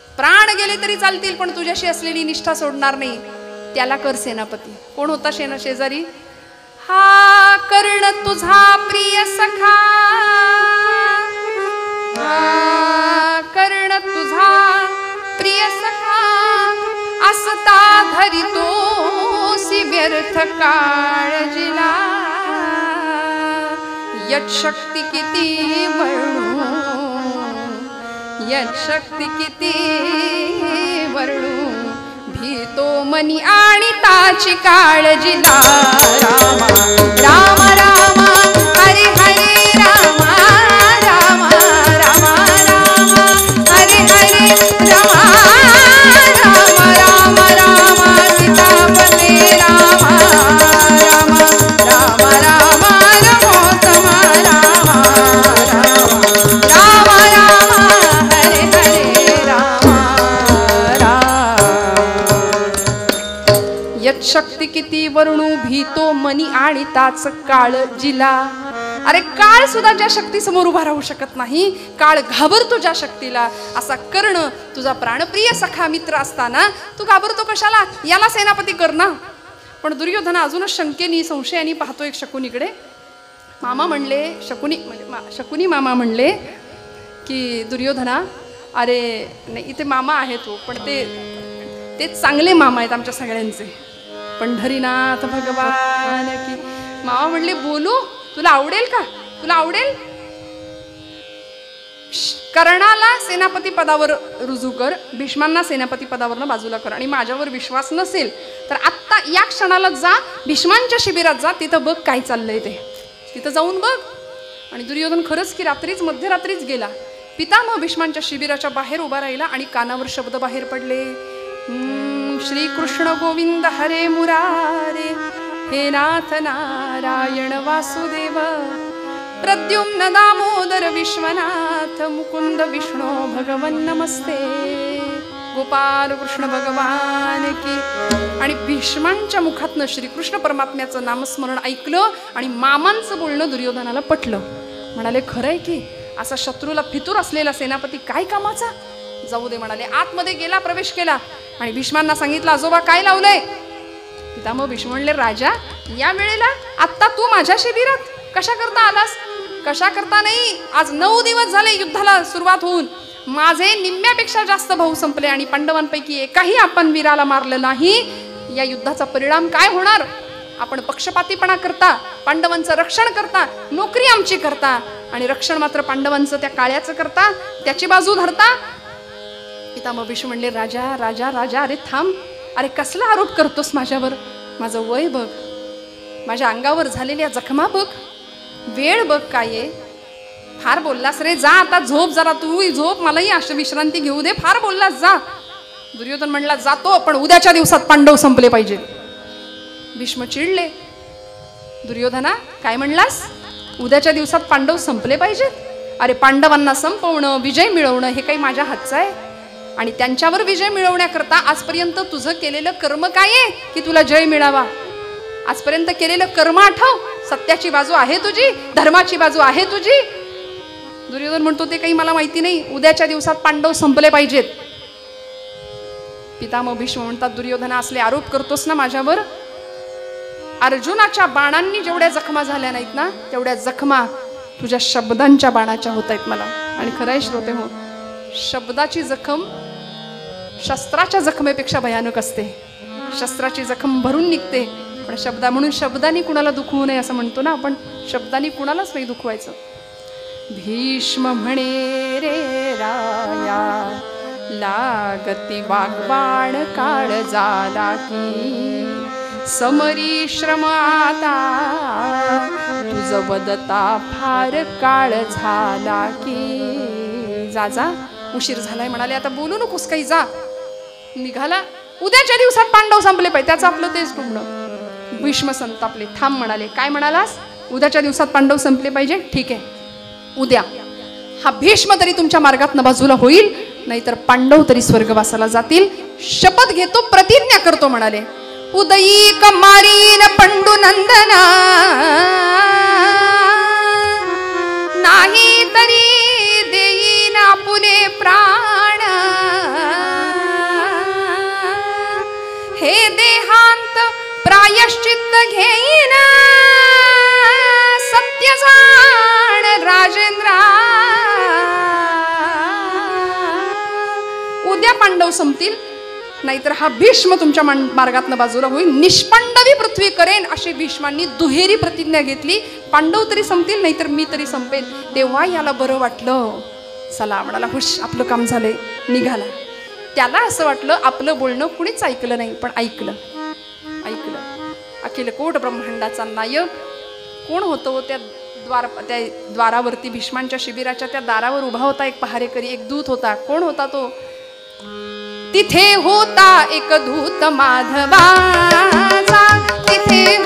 प्राण गेले तरी चालतील पण तुझ्याशी असलेली निष्ठा सोडणार नाही, त्याला कर सेनापती. कोण होता शेजारी. हा कर्ण तुझा प्रिय सखा, हा कर्ण तुझा प्रिय सखा, असता धरितोसी व्यर्थ काळजीला. यत शक्ती किती वर्णू, यत शक्ती किती वर्णू, भीतो मनी आणि ताची काळजीला. रामा रामा रामा हरे हरे रामा रामा रामा रामा हरे हरे रामा रामा रामा रामा सीतापते रामा रामा रामा रामा रमोत्तम रामा रामा शक्ती किती वर्णू भीतो मनी आणि ताच काळ जिला. अरे काळ सुद्धा ज्या शक्ती समोर उभा राहू शकत नाही, काळ घाबरतो ज्या शक्तीला. असा कर्ण तुझा प्राणप्रिय सखा मित्र असताना तू घाबरतो कशाला? याला सेनापती कर ना. पण दुर्योधन अजूनच शंकेनी संशयानी पाहतो एक शकुनीकडे. मामा म्हणले, शकुनी मामा म्हणले की दुर्योधना, अरे नाही इथे मामा आहे तो, पण ते चांगले मामा आहेत आमच्या सगळ्यांचे, पंढरीनाथ भगवान की. मामा म्हणले बोलू, तुला आवडेल का? तुला आवडेल? कर्णाला सेनापती पदावर रुजू कर, भीष्मांना सेनापती पदावरनं बाजूला कर. आणि माझ्यावर विश्वास नसेल तर आत्ता या क्षणाला जा, भीष्मांच्या शिबिरात जा, तिथं बघ काय चाललंय ते, तिथं जाऊन बघ. आणि दुर्योधन खरंच की रात्रीच मध्यरात्रीच गेला. पितामह भीष्मांच्या शिबिराच्या बाहेर उभा राहिला आणि कानावर शब्द बाहेर पडले, श्री कृष्ण गोविंद हरे मुरारे, हे नाथ नारायण वासुदेव, प्रद्युम्न दामोदर विश्वनाथ, मुकुंद विष्णू भगवन नमस्ते, गोपाल कृष्ण भगवान की. आणि भीष्मांच्या मुखातनं श्रीकृष्ण परमात्म्याचं नामस्मरण ऐकलं आणि मामांचं बोलणं दुर्योधनाला पटलं. म्हणाले खरंय की असा शत्रूला फितूर असलेला सेनापती काय कामाचा? जाऊ दे म्हणाले. आतमध्ये गेला, प्रवेश केला आणि भीष्मांना सांगितलं, आजोबा काय लावलंय? पितामह भीष्म म्हणले, राजा या वेळेला आत्ता तू माझ्या शिबिरात कशा करता आलास? कशा करता नाही, आज 9 दिवस झाले युद्धाला सुरुवात होऊन, माझे निम्म्यापेक्षा जास्त भाऊ संपले आणि पांडवांपैकी एकाही आपण वीराला मारलं नाही. या युद्धाचा परिणाम काय होणार? आपण पक्षपातीपणा करता, पांडवांचं रक्षण करता, नोकरी आमची करता आणि रक्षण मात्र पांडवांचं त्या काळ्याचं करता, त्याची बाजू धरता. पितामह भीष्म म्हणले, राजा राजा राजा, अरे थांब, अरे कसला आरोप करतोस माझ्यावर? माझं वय बघ, माझ्या अंगावर झालेल्या जखमा बघ, वेळ बघ काय आहे. फार बोललास रे, जा आता झोप, जरा तू झोप, मलाही अशी विश्रांती घेऊ दे, फार बोललास, जा. दुर्योधन म्हणला, जातो पण उद्याच्या दिवसात पांडव संपले पाहिजे. भीष्म चिडले, दुर्योधना काय म्हणलास? उद्याच्या दिवसात पांडव संपले पाहिजेत? अरे पांडवांना संपवणं, विजय मिळवणं हे काही माझ्या हातचं आहे? आणि त्यांच्यावर विजय मिळवण्याकरता आजपर्यंत तुझं केलेलं कर्म काय आहे की तुला जय मिळावा? आजपर्यंत केलेलं कर्म आठव. सत्याची बाजू आहे तुझी, धर्माची बाजू आहे तुझी. दुर्योधन म्हणतो, ते काही मला माहिती नाही, उद्याच्या दिवसात पांडव संपले पाहिजेत. पितामह भीष्म म्हणतात, दुर्योधना असले आरोप करतोस ना माझ्यावर? अर्जुनाच्या बाणांनी जेवढ्या जखमा झाल्या नाहीत ना, तेवढ्या जखमा तुझ्या शब्दांच्या बाणाच्या होत आहेत मला. आणि खरंय श्रोते हो, शब्दाची जखम शस्त्राच्या जखमेपेक्षा भयानक असते. शस्त्राची जखम भरून निघते, पण म्हणून शब्दांनी कुणाला दुखवू नये असं म्हणतो ना आपण. शब्दांनी कुणालाच नाही दुखवायचं. भीष्म म्हणे रे राया, लागती वाग्बाण काळ झाला की, समरी श्रम आता तुझ वदता फार काळ झाला की. जा जा, उशीर झालाय म्हणाले, आता बोलू नकोस काही, जा. निघाला. उद्याच्या दिवसात पांडव संपले पाहिजे, त्याचं आपलं तेच टुमणं. भीष्म संतापले. थांब म्हणाले. काय म्हणालास? उद्याच्या दिवसात पांडव संपले पाहिजे? ठीक आहे, उद्या हा भीष्म तरी तुमच्या मार्गात बाजूला होईल, नाहीतर पांडव तरी स्वर्गवासाला जातील. शपथ घेतो, प्रतिज्ञा करतो म्हणाले. उदयी कमारीन पंडू नंदना, नाही तरी देईन आपुले प्राण, हे देहांत प्रायश्चित्त घेईन, सत्य जाण राजेंद्रा. उद्या पांडव संपतील, नाहीतर हा भीष्म तुमच्या मार्गातनं बाजूला होईल, निष्पांडवी पृथ्वी करेन, अशी भीष्मांनी दुहेरी प्रतिज्ञा घेतली. पांडव तरी संपतील, नाहीतर मी तरी संपेन. तेव्हा याला बरं वाटलं. चला म्हणाला, हुश, आपलं काम झालंय. निघाला. त्याला असं वाटलं आपलं बोलणं कुणीच ऐकलं नाही, पण ऐकलं. अखिल कोट ब्रह्मांडाचा नायक कोण होतो? त्या द्वारावरती भीष्मांच्या शिबिराच्या त्या दारावर उभा होता एक पहारेकरी, एक दूत होता. कोण होता तो? तिथे होता एक दूत माधवाचा, तिथे